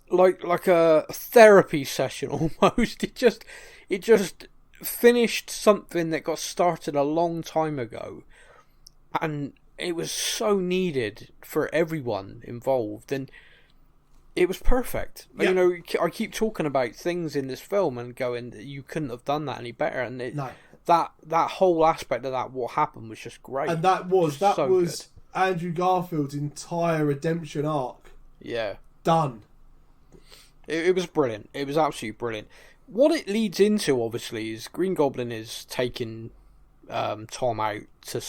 Like a therapy session almost. It just finished something that got started a long time ago, and it was so needed for everyone involved, and it was perfect. You know, I keep talking about things in this film and going, you couldn't have done that any better, and that whole aspect of that, what happened, was just great. And that was Andrew Garfield's entire redemption arc. Yeah. Done. It was brilliant. It was absolutely brilliant. What it leads into, obviously, is Green Goblin is taking Tom out to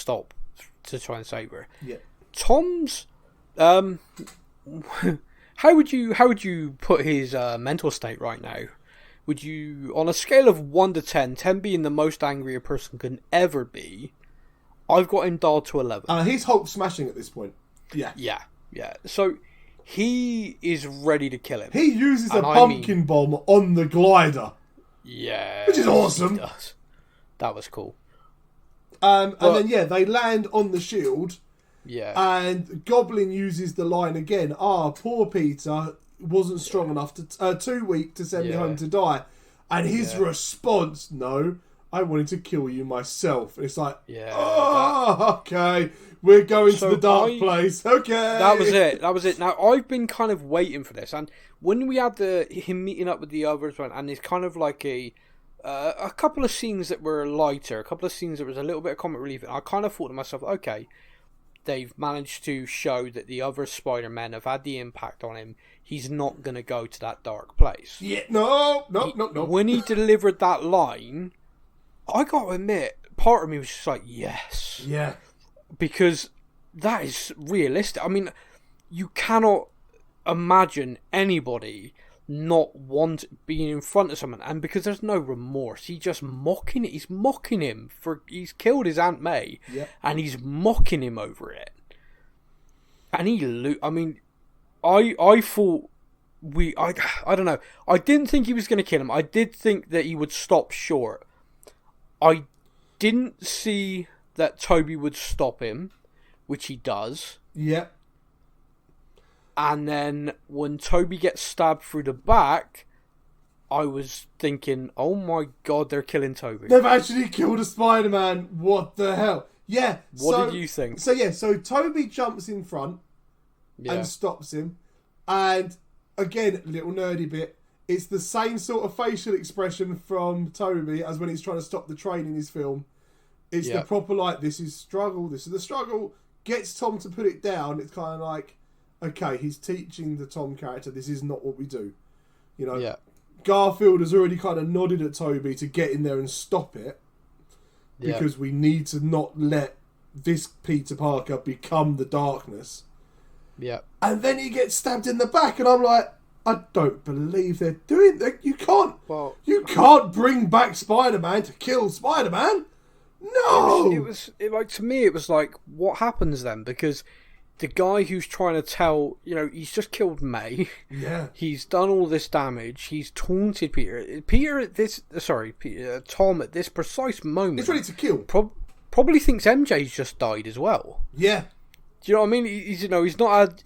try and save her. Yeah. Tom's how would you put his mental state right now? Would you, on a scale of 1 to 10, 10 being the most angry a person can ever be, I've got him dialed to 11. He's Hulk smashing at this point. Yeah. Yeah. So he is ready to kill him. He uses a pumpkin bomb on the glider. Yeah. Which is awesome. He does. That was cool. And then, they land on the shield. Yeah. And Goblin uses the line again. Poor Peter wasn't strong enough too weak to send me home to die. And his response, no, I wanted to kill you myself. It's like, okay, we're going to the dark place. Okay. That was it. Now, I've been kind of waiting for this. And when we had him meeting up with the others, and it's kind of like a couple of scenes that were lighter, a couple of scenes that was a little bit of comic relief, and I kind of thought to myself, okay, they've managed to show that the other Spider-Men have had the impact on him. He's not going to go to that dark place. Yeah, no. When he delivered that line, I got to admit, part of me was just like, yes. Yeah. Because that is realistic. I mean, you cannot imagine anybody not being in front of someone, and because there's no remorse, he's mocking him for he's killed his Aunt May, and he's mocking him over it. And I thought I don't know. I didn't think he was going to kill him. I did think that he would stop short. I didn't see that Toby would stop him, which he does. Yeah. And then when Toby gets stabbed through the back, I was thinking, oh my god, they're killing Toby. They've actually killed a Spider-Man. What the hell? Yeah. What did you think? So Toby jumps in front and stops him. And again, little nerdy bit, it's the same sort of facial expression from Toby as when he's trying to stop the train in his film. It's the proper, like, this is the struggle. Gets Tom to put it down. It's kind of like, okay, he's teaching the Tom character, this is not what we do. You know, Garfield has already kind of nodded at Toby to get in there and stop it. Because we need to not let this Peter Parker become the darkness. Yeah. And then he gets stabbed in the back, and I'm like, I don't believe they're doing that. You can't bring back Spider-Man to kill Spider-Man. No! To me, it was like, what happens then? Because the guy who's trying to tell, he's just killed May. Yeah. He's done all this damage. He's taunted Peter. Tom at this precise moment. He's ready to kill. Probably thinks MJ's just died as well. Yeah. Do you know what I mean? He's not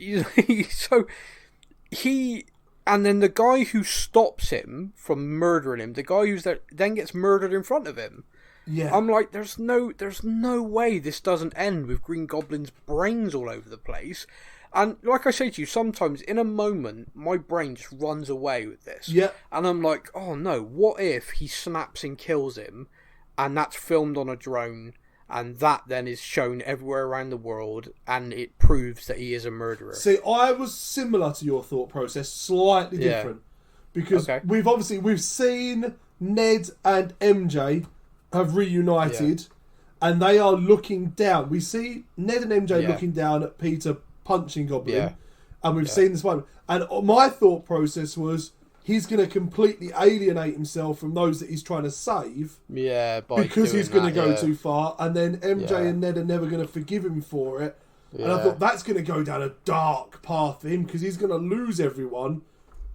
and then the guy who stops him from murdering him, the guy who's there, then gets murdered in front of him. Yeah. I'm like, there's no way this doesn't end with Green Goblin's brains all over the place. And like I say to you, sometimes in a moment, my brain just runs away with this. Yeah. And I'm like, oh no, what if he snaps and kills him, and that's filmed on a drone, and that then is shown everywhere around the world, and it proves that he is a murderer. See, I was similar to your thought process, slightly different. Because we've seen Ned and MJ have reunited, and they are looking down. We see Ned and MJ looking down at Peter punching Goblin, and we've seen this one. And my thought process was, he's going to completely alienate himself from those that he's trying to save. Yeah, because he's going to go too far, and then MJ and Ned are never going to forgive him for it. Yeah. And I thought that's going to go down a dark path for him, because he's going to lose everyone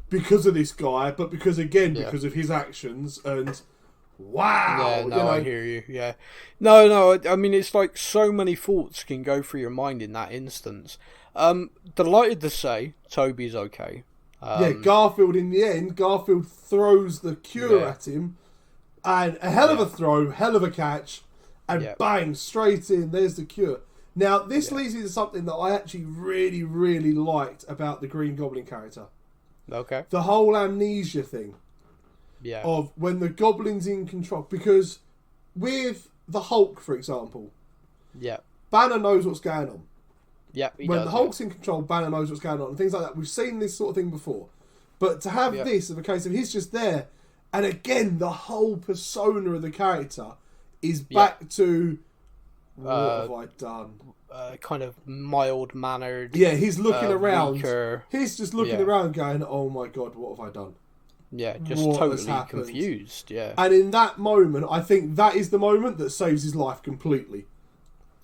because of this guy, but because of his actions. And wow, I hear you. Yeah, no. I mean, it's like so many thoughts can go through your mind in that instance. Delighted to say Toby's okay. Garfield in the end, throws the cure at him, and a hell of a throw, hell of a catch, and bang, straight in, there's the cure. Now, this leads into something that I actually really, really liked about the Green Goblin character. Okay. The whole amnesia thing. Yeah. Of when the Goblin's in control. Because with the Hulk, for example, Banner knows what's going on. Yeah, when the Hulk's in control, Banner knows what's going on and things like that. We've seen this sort of thing before. But to have this of a case of he's just there, and again, the whole persona of the character is back to what have I done? Kind of mild-mannered. Yeah, he's looking around. Weaker. He's just looking around going, oh my God, what have I done? Yeah, just what totally confused, yeah. And in that moment, I think that is the moment that saves his life completely.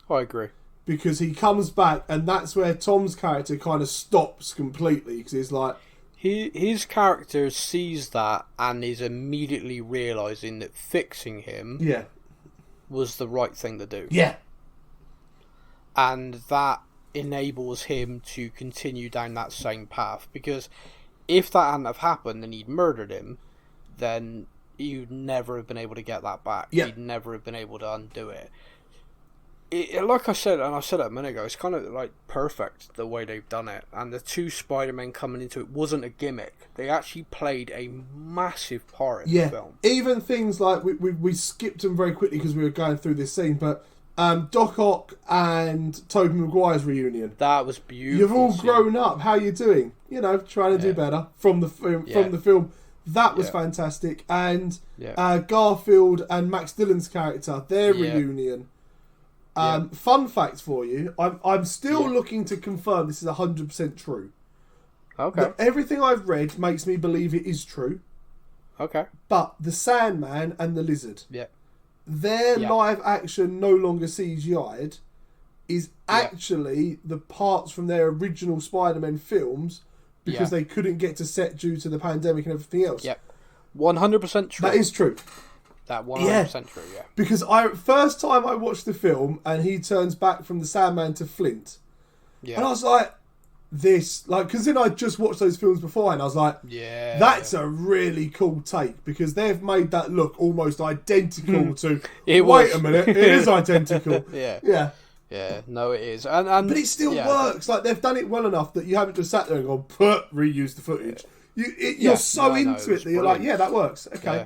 I agree. Because he comes back, and that's where Tom's character kind of stops completely, because he's like... His character sees that and is immediately realising that fixing him was the right thing to do. Yeah. And that enables him to continue down that same path, because if that hadn't have happened and he'd murdered him, then you'd never have been able to get that back. Yeah. You'd never have been able to undo it. Like I said, and I said it a minute ago, it's kind of like perfect the way they've done it. And the two Spider-Men coming into it wasn't a gimmick. They actually played a massive part in the film. Even things like, we skipped them very quickly because we were going through this scene, but Doc Ock and Tobey Maguire's reunion. That was beautiful. You've all grown up. How are you doing? You know, trying to do better from the film. From the film, that was fantastic. And Garfield and Max Dillon's character, their reunion. Fun fact for you: I'm still looking to confirm this is 100% true. Okay. But everything I've read makes me believe it is true. Okay. But the Sandman and the Lizard. Yeah. Their live action, no longer CGI'd, is actually the parts from their original Spider-Man films because they couldn't get to set due to the pandemic and everything else. Yep. 100% true. That is true. That 100% true, yeah. Because first time I watched the film and he turns back from the Sandman to Flint, and I was like, because then I just watched those films before and I was like, that's a really cool take because they've made that look almost identical to. Wait a minute, it is identical. Yeah. Yeah, no, it is, and but it still works. Like they've done it well enough that you haven't just sat there and gone, reuse the footage. You're so into it that you're like, that works. Okay. Yeah.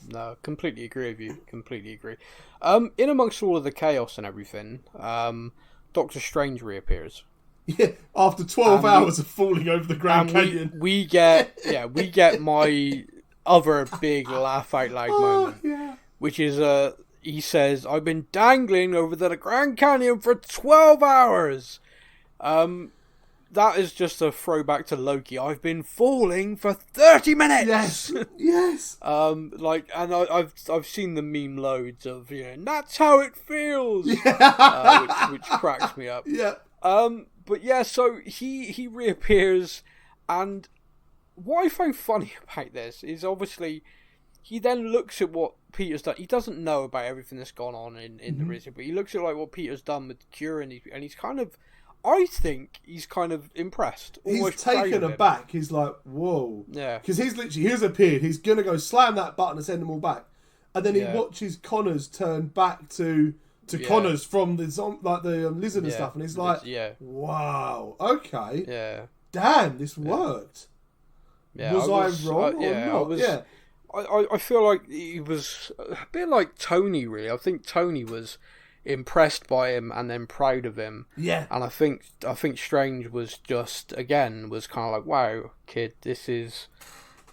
No, completely agree with you. Completely agree. In amongst all of the chaos and everything, Doctor Strange reappears. Yeah, after 12 hours of falling over the Grand Canyon. We get my other big laugh out loud moment, which is he says, "I've been dangling over the Grand Canyon for 12 hours." That is just a throwback to Loki. I've been falling for 30 minutes. Yes. And I've seen the meme loads of that's how it feels, which cracks me up. Yeah. But yeah, so he reappears, and what I find funny about this is obviously he then looks at what Peter's done. He doesn't know about everything that's gone on in the Rizzy, but he looks at like what Peter's done with the cure, and he's kind of. I think he's kind of impressed. He's taken aback. He's like, whoa. Yeah. Because he's appeared. He's going to go slam that button and send them all back. And then he watches Connors turn back to Connors from the lizard and stuff. And he's like, wow, okay. Yeah. Damn, this worked. Yeah, was I wrong or not? I feel like he was a bit like Tony, really. I think Tony was impressed by him and then proud of him. Yeah. And I think Strange was just kind of like, wow, kid, this is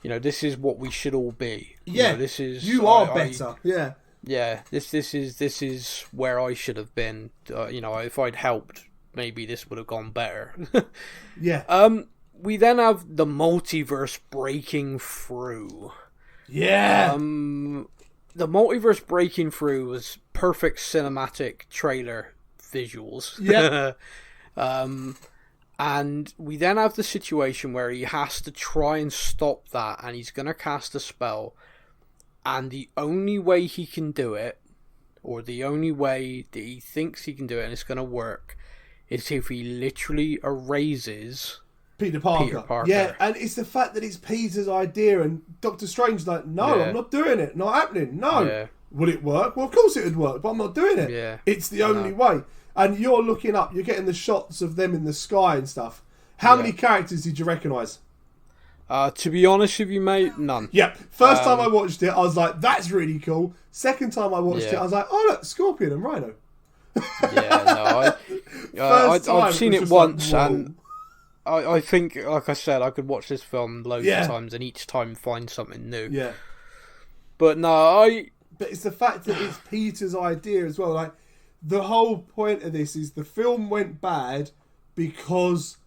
what we should all be. Yeah. This is you are better. Yeah. Yeah. This is where I should have been. If I'd helped, maybe this would have gone better. Yeah. We then have the multiverse breaking through. Yeah. The multiverse breaking through was perfect cinematic trailer visuals. Yeah. And we then have the situation where he has to try and stop that, and he's going to cast a spell. And the only way he can do it, or the only way that he thinks he can do it and it's going to work, is if he literally erases Peter Parker. Yeah, and it's the fact that it's Peter's idea, and Doctor Strange's like, no, I'm not doing it. Not happening. No. Yeah. Will it work? Well, of course it would work, but I'm not doing it. Yeah. It's the only way. And you're looking up, you're getting the shots of them in the sky and stuff. How many characters did you recognise? To be honest with you, mate, none. Yeah. First time I watched it, I was like, that's really cool. Second time I watched it, I was like, oh, look, Scorpion and Rhino. Yeah, no, I've seen it once, and I think, like I said, I could watch this film loads Yeah. of times and each time find something new. Yeah. But no, But it's the fact that it's Peter's idea as well. Like, the whole point of this is the film went bad because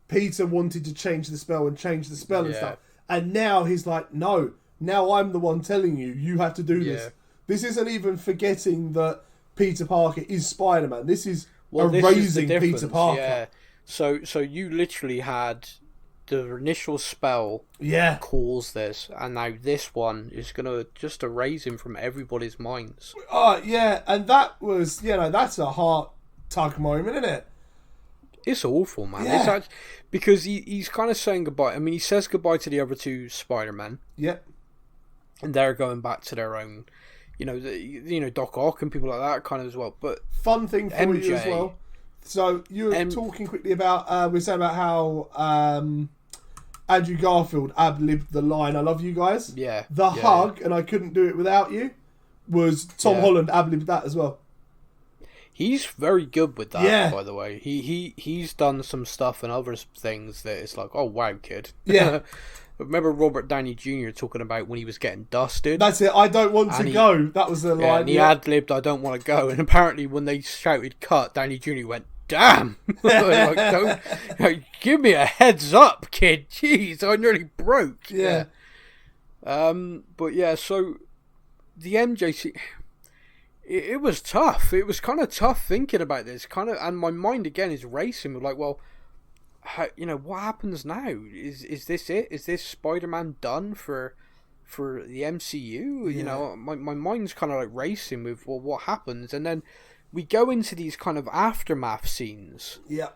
Peter wanted to change the spell and stuff. And now he's like, no, now I'm the one telling you, you have to do this. This isn't even forgetting that Peter Parker is Spider-Man. This is erasing Peter Parker. Yeah. So you literally had the initial spell cause this, and now this one is going to just erase him from everybody's minds. Yeah, and that was, that's a heart tug moment, isn't it? It's awful, man. Yeah. It's actually, because he's kind of saying goodbye. I mean, he says goodbye to the other two Spider-Men. Yep. And they're going back to their own, Doc Ock and people like that kind of as well. But fun thing for MJ, you as well. So you were talking quickly about, we were saying about how Andrew Garfield ad-libbed the line, "I love you guys." Yeah. The hug, and I couldn't do it without you, was Tom Holland ad-libbed that as well. He's very good with that, by the way. He's done some stuff and other things that it's like, oh wow, kid. Yeah. Remember Robert Downey Jr. talking about when he was getting dusted? That's it. I don't want to go. That was the line. Yeah, and he ad-libbed, "I don't want to go." And apparently when they shouted cut, Downey Jr. went, "Damn!" Don't give me a heads up, kid. Jeez, I nearly broke. Yeah. But yeah, so the MJ, it was tough. It was kind of tough thinking about this, and my mind again is racing. With like, well, what happens now? Is this it? Is this Spider-Man done for the MCU? Yeah. My mind's kind of like racing with, well, what happens? And then we go into these kind of aftermath scenes. Yeah.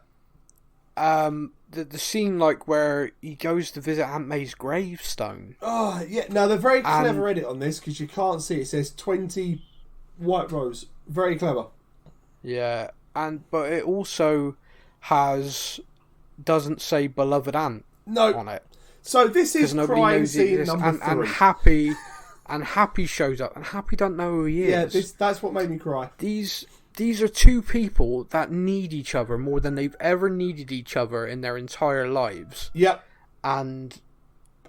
The scene like where he goes to visit Aunt May's gravestone. Oh yeah. Now they're very clever edit on this because you can't see. It says 20 white rose. Very clever. Yeah, but it also doesn't say beloved aunt on it. So this is crime scene number 3. And Happy shows up, and Happy don't know who he is. Yeah, that's what made me cry. These are two people that need each other more than they've ever needed each other in their entire lives. Yep. And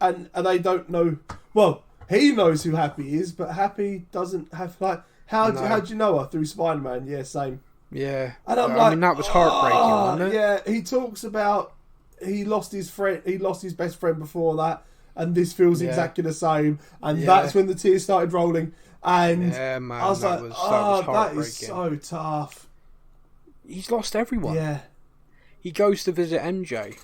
they don't know. Well, he knows who Happy is, but Happy doesn't have like. How'd you know her? Through Spider-Man? Yeah, same. Yeah. And I mean, that was heartbreaking, wasn't it? Yeah, he talks about he lost his best friend before that, and this feels exactly the same. And that's when the tears started rolling. And man, I was like, that is so tough. He's lost everyone. Yeah. He goes to visit MJ,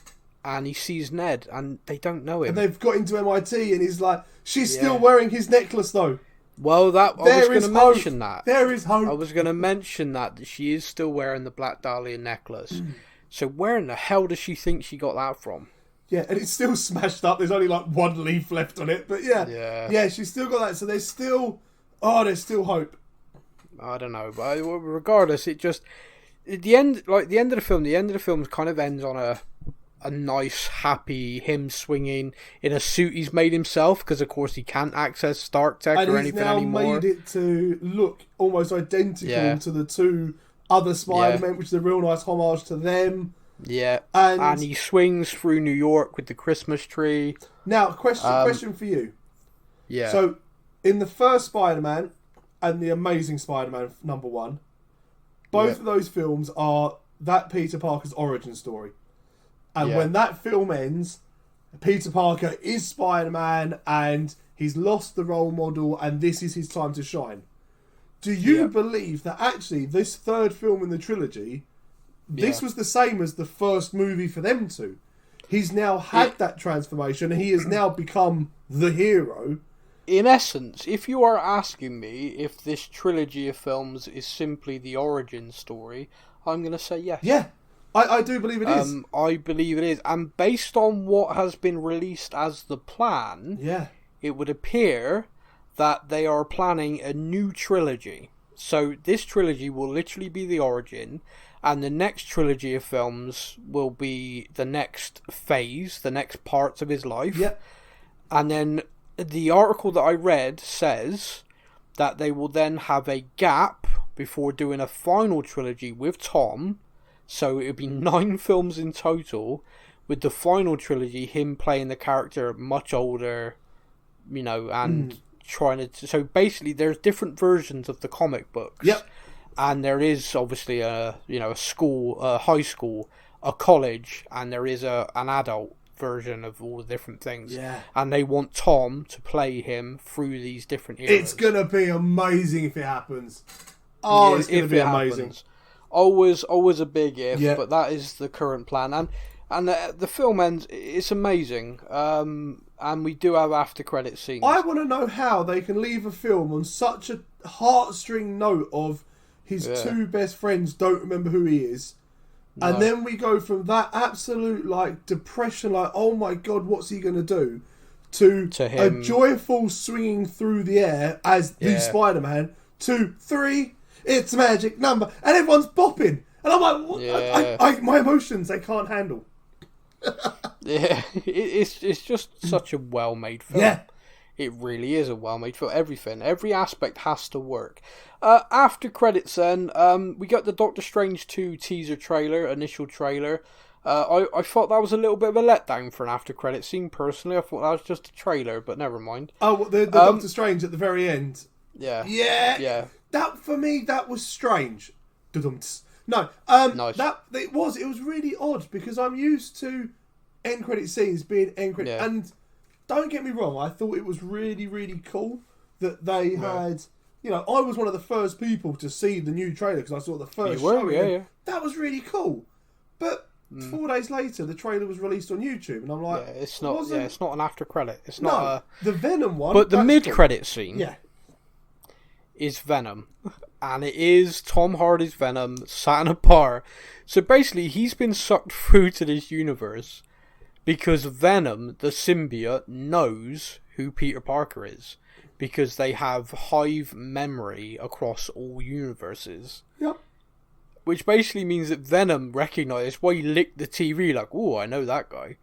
and he sees Ned, and they don't know him. And they've got into MIT, and he's like, she's still wearing his necklace, though. Well, I was going to mention that. There is hope. I was going to mention that she is still wearing the Black Dahlia necklace. So where in the hell does she think she got that from? Yeah, and it's still smashed up. There's only like one leaf left on it. But yeah, she's still got that. So there's still hope. I don't know, but regardless, it just the end of the film kind of ends on a nice, happy him swinging in a suit he's made himself, because of course he can't access Stark Tech or anything anymore. And he's now made it to look almost identical to the two other Spider-Men, which is a real nice homage to them. Yeah, and he swings through New York with the Christmas tree. Now, question for you. Yeah. So, in the first Spider-Man and the Amazing Spider-Man #1, both of those films are that Peter Parker's origin story. And when that film ends, Peter Parker is Spider-Man and he's lost the role model and this is his time to shine. Do you believe that actually this third film in the trilogy, this was the same as the first movie for them two? He's now had that transformation and he has now become the hero. In essence, if you are asking me if this trilogy of films is simply the origin story, I'm going to say yes. Yeah. I do believe it is. I believe it is. And based on what has been released as the plan, it would appear that they are planning a new trilogy. So this trilogy will literally be the origin, and the next trilogy of films will be the next phase, the next parts of his life. Yep. And then the article that I read says that they will then have a gap before doing a final trilogy with Tom. So it would be 9 films in total, with the final trilogy, him playing the character much older, you know, and trying to... So basically, there's different versions of the comic books. Yep. And there is obviously a school, a high school, a college, and there is an adult version of all the different things. Yeah. And they want Tom to play him through these different eras. It's going to be amazing if it happens. Oh, it's going to be amazing. Happens. Always a big if, but that is the current plan. And the film ends, it's amazing. And we do have after credit scenes. I want to know how they can leave a film on such a heartstring note of his two best friends don't remember who he is. No. And then we go from that absolute like depression, like, oh my God, what's he going to do? To him, a joyful swinging through the air as the Spider-Man. 2, 3, it's a magic number. And everyone's bopping. And I'm like, what? I my emotions, they can't handle. It's just such a well-made film. Yeah. It really is a well-made film. Everything, every aspect has to work. After credits then, we got the Doctor Strange 2 teaser trailer, initial trailer. I thought that was a little bit of a letdown for an after credit scene, personally. I thought that was just a trailer, but never mind. Oh, the Doctor Strange at the very end. Yeah. Yeah. That, for me, that was strange. No, nice. It was really odd, because I'm used to end credit scenes being end credit, and don't get me wrong, I thought it was really, really cool that they had, you know, I was one of the first people to see the new trailer because I saw the first show. That was really cool. But 4 days later, the trailer was released on YouTube, and I'm like, it's not an after credit. It's not the Venom one. But the mid credit scene, is Venom, and it is Tom Hardy's Venom sat in a bar. So basically, he's been sucked through to this universe because Venom, the symbiote, knows who Peter Parker is, because they have hive memory across all universes. Yep. Which basically means that Venom recognised why he licked the TV, like, oh, I know that guy.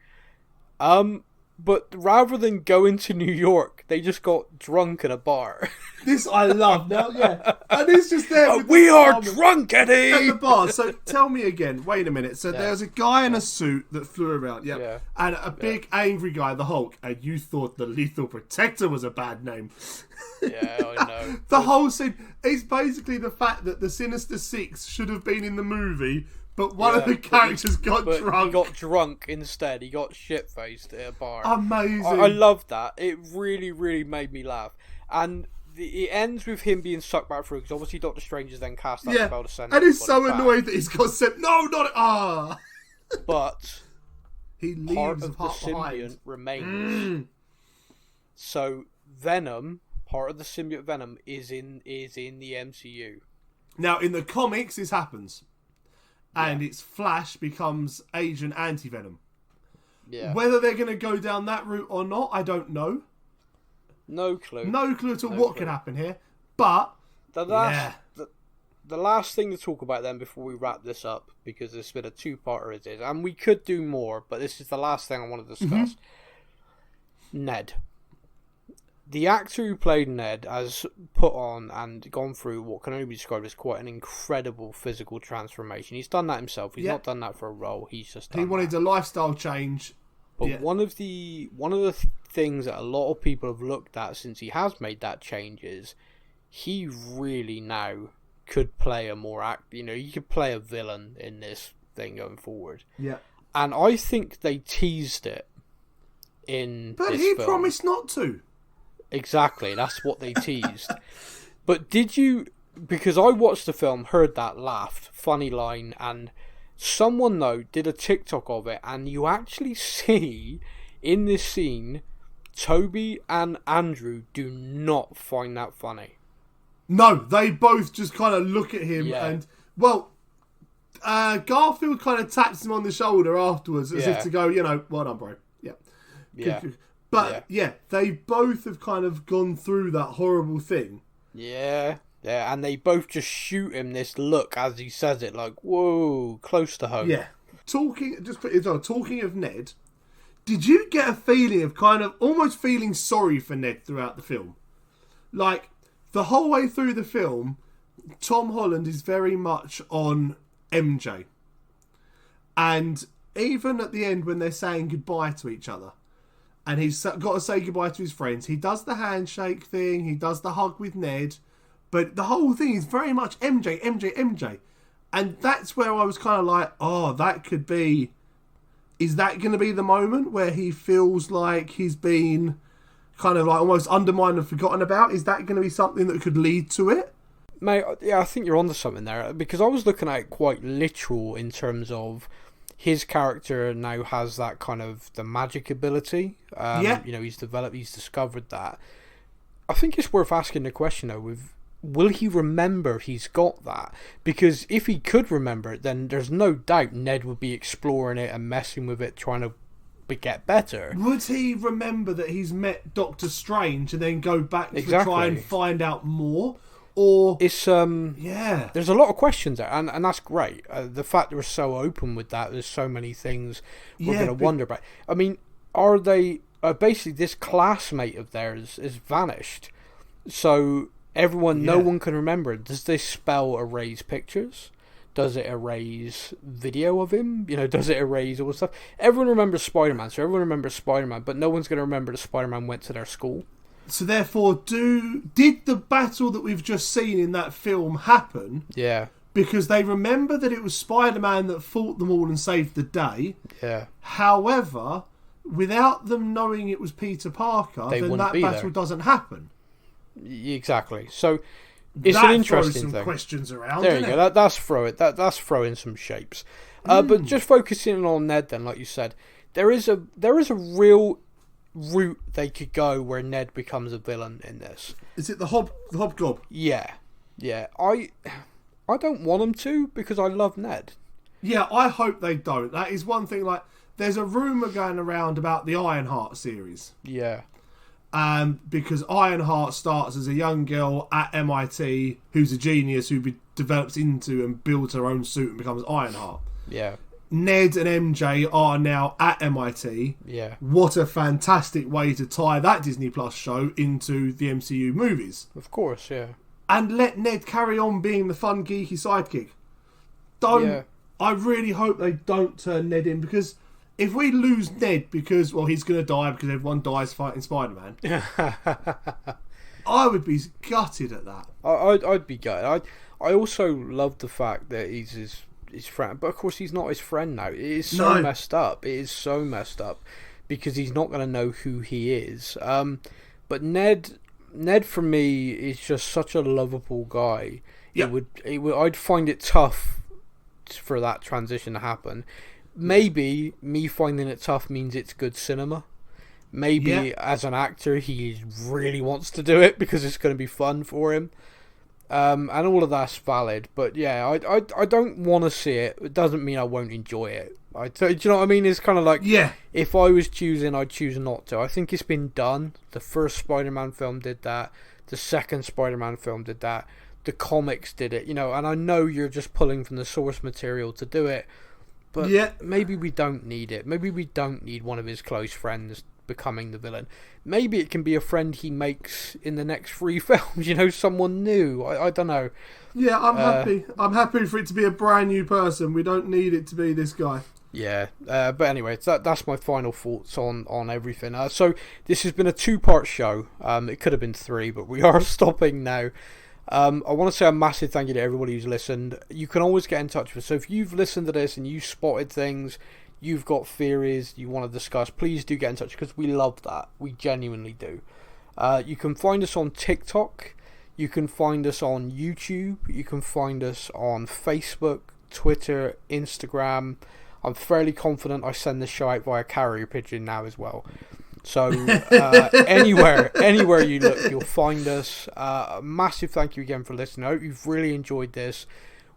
But rather than going to New York, they just got drunk in a bar. This I love now, and it's just there. We are drunk, Eddie! At the bar. So tell me again. Wait a minute. So there's a guy in a suit that flew around, and a big angry guy, the Hulk. And you thought the Lethal Protector was a bad name. Yeah, I know. The whole scene is basically the fact that the Sinister Six should have been in the movie, but one of the characters got drunk. He got drunk instead. He got shit-faced at a bar. Amazing. I loved that. It really, really made me laugh. And it ends with him being sucked back through, because obviously Doctor Strange is then cast out spell to send and he's so annoyed that he's got sent. No, not it. But he leaves part of the symbiote remains. So Venom, part of the symbiote Venom, is in the MCU. Now in the comics, this happens. And its Flash becomes Agent Anti-Venom. Yeah. Whether they're going to go down that route or not, I don't know. No clue. No clue to what could happen here. But the last thing to talk about then before we wrap this up, because it's been a two-parter it is, and we could do more, but this is the last thing I want to discuss. Ned. The actor who played Ned has put on and gone through what can only be described as quite an incredible physical transformation. He's done that himself. He's not done that for a role. He's just done He wanted a lifestyle change. But one of the things that a lot of people have looked at since he has made that change is he really now could play a more he could play a villain in this thing going forward. Yeah. And I think they teased it in But this he film. promised not to. Exactly, that's what they teased. But did you... Because I watched the film, heard that, laughed, funny line, and someone, though, did a TikTok of it, and you actually see, in this scene, Toby and Andrew do not find that funny. No, they both just kind of look at him and... Well, Garfield kind of taps him on the shoulder afterwards, as if to go, well done, bro. Yeah. But, they both have kind of gone through that horrible thing. Yeah, and they both just shoot him this look as he says it, like, whoa, close to home. Yeah. Talking of Ned, did you get a feeling of kind of almost feeling sorry for Ned throughout the film? Like, the whole way through the film, Tom Holland is very much on MJ. And even at the end when they're saying goodbye to each other, and he's got to say goodbye to his friends, he does the handshake thing, he does the hug with Ned, but the whole thing is very much MJ, MJ, MJ. And that's where I was kind of like, oh, that could be... Is that going to be the moment where he feels like he's been kind of like almost undermined and forgotten about? Is that going to be something that could lead to it? Mate, yeah, I think you're onto something there, because I was looking at it quite literal in terms of his character now has that kind of the magic ability. Yeah. You know, he's discovered that. I think it's worth asking the question though, will he remember he's got that? Because if he could remember it, then there's no doubt Ned would be exploring it and messing with it, trying to get better. Would he remember that he's met Doctor Strange and then go back to try and find out more? Or it's yeah, there's a lot of questions there, and that's great. The fact that we're so open with that, there's so many things we're going to wonder about. I mean, are they basically this classmate of theirs is vanished, so everyone, no one can remember it. Does this spell erase pictures? Does it erase video of him? You know, does it erase all the stuff? Everyone remembers Spider-Man, so everyone remembers Spider-Man, but no one's going to remember that Spider-Man went to their school. So therefore, did the battle that we've just seen in that film happen? Yeah. Because they remember that it was Spider-Man that fought them all and saved the day. Yeah. However, without them knowing it was Peter Parker, then that battle doesn't happen. Exactly. So it's an interesting thing. Some questions around. There you go. That's throwing some shapes. But just focusing on Ned, then, like you said, there is a real route they could go where Ned becomes a villain in this. Is it the Hobgob? Yeah. I don't want them to, because I love Ned. Yeah, I hope they don't. That is one thing. Like, there's a rumor going around about the Ironheart series. Yeah. Because Ironheart starts as a young girl at MIT who's a genius who develops into and builds her own suit and becomes Ironheart. Yeah. Ned and MJ are now at MIT. Yeah. What a fantastic way to tie that Disney Plus show into the MCU movies. Of course, yeah. And let Ned carry on being the fun, geeky sidekick. I really hope they don't turn Ned in, because if we lose Ned because, well, he's going to die because everyone dies fighting Spider-Man, I would be gutted at that. I'd be gutted. I also love the fact that he's his friend, but of course he's not his friend now. It is so messed up. It is so messed up, because he's not going to know who he is. But Ned for me is just such a lovable guy. Yeah. I'd find it tough for that transition to happen. Maybe me finding it tough means it's good cinema. Maybe as an actor he really wants to do it because it's going to be fun for him. And all of that's valid, but yeah, I don't want to see it. It doesn't mean I won't enjoy it. Do you know what I mean? It's kind of like, if I was choosing, I'd choose not to. I think it's been done. The first Spider-Man film did that. The second Spider-Man film did that. The comics did it, you know, and I know you're just pulling from the source material to do it, but maybe we don't need it. Maybe we don't need one of his close friends becoming the villain. Maybe it can be a friend he makes in the next 3 films, you know, someone new. I don't know. Yeah, I'm happy. I'm happy for it to be a brand new person. We don't need it to be this guy. Yeah, but anyway, that's my final thoughts on everything. So this has been a 2-part show. It could have been 3, but we are stopping now. I want to say a massive thank you to everybody who's listened. You can always get in touch with us. So if you've listened to this and you spotted things, you've got theories you want to discuss, please do get in touch, because we love that. We genuinely do. You can find us on TikTok. You can find us on YouTube. You can find us on Facebook, Twitter, Instagram. I'm fairly confident I send this show out via carrier pigeon now as well. So anywhere you look, you'll find us. A massive thank you again for listening. I hope you've really enjoyed this.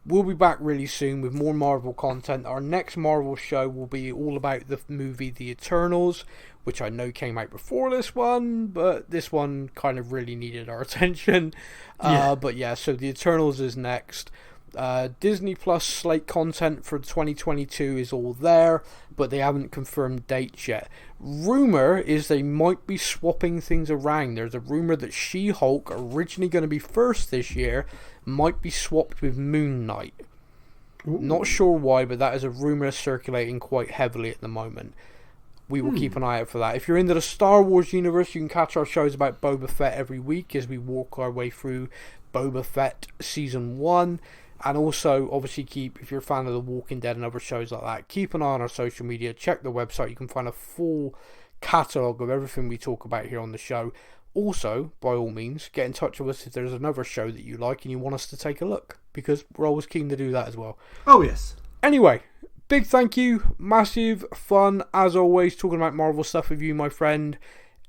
We'll be back really soon with more Marvel content. Our next Marvel show will be all about the movie The Eternals, which I know came out before this one, but this one kind of really needed our attention. But yeah, so The Eternals is next. Disney Plus slate content for 2022 is all there, but they haven't confirmed dates yet. Rumor is they might be swapping things around. There's a rumor that She-Hulk, originally going to be first this year, might be swapped with Moon Knight. Ooh. Not sure why, but that is a rumour circulating quite heavily at the moment. We will keep an eye out for that. If you're into the Star Wars universe, you can catch our shows about Boba Fett every week as we walk our way through Boba Fett Season 1. And also, obviously, if you're a fan of The Walking Dead and other shows like that, keep an eye on our social media. Check the website. You can find a full catalogue of everything we talk about here on the show. Also, by all means, get in touch with us if there's another show that you like and you want us to take a look, because we're always keen to do that as well. Oh, yes. Anyway, big thank you. Massive fun, as always, talking about Marvel stuff with you, my friend.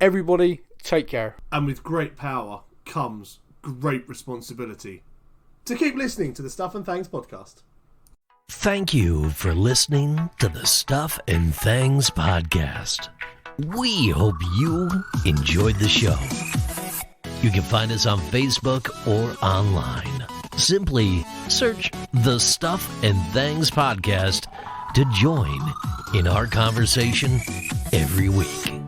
Everybody, take care. And with great power comes great responsibility. To keep listening to the Stuff and Things podcast. Thank you for listening to the Stuff and Things podcast. We hope you enjoyed the show. You can find us on Facebook or online. Simply search the Stuff and Things podcast to join in our conversation every week.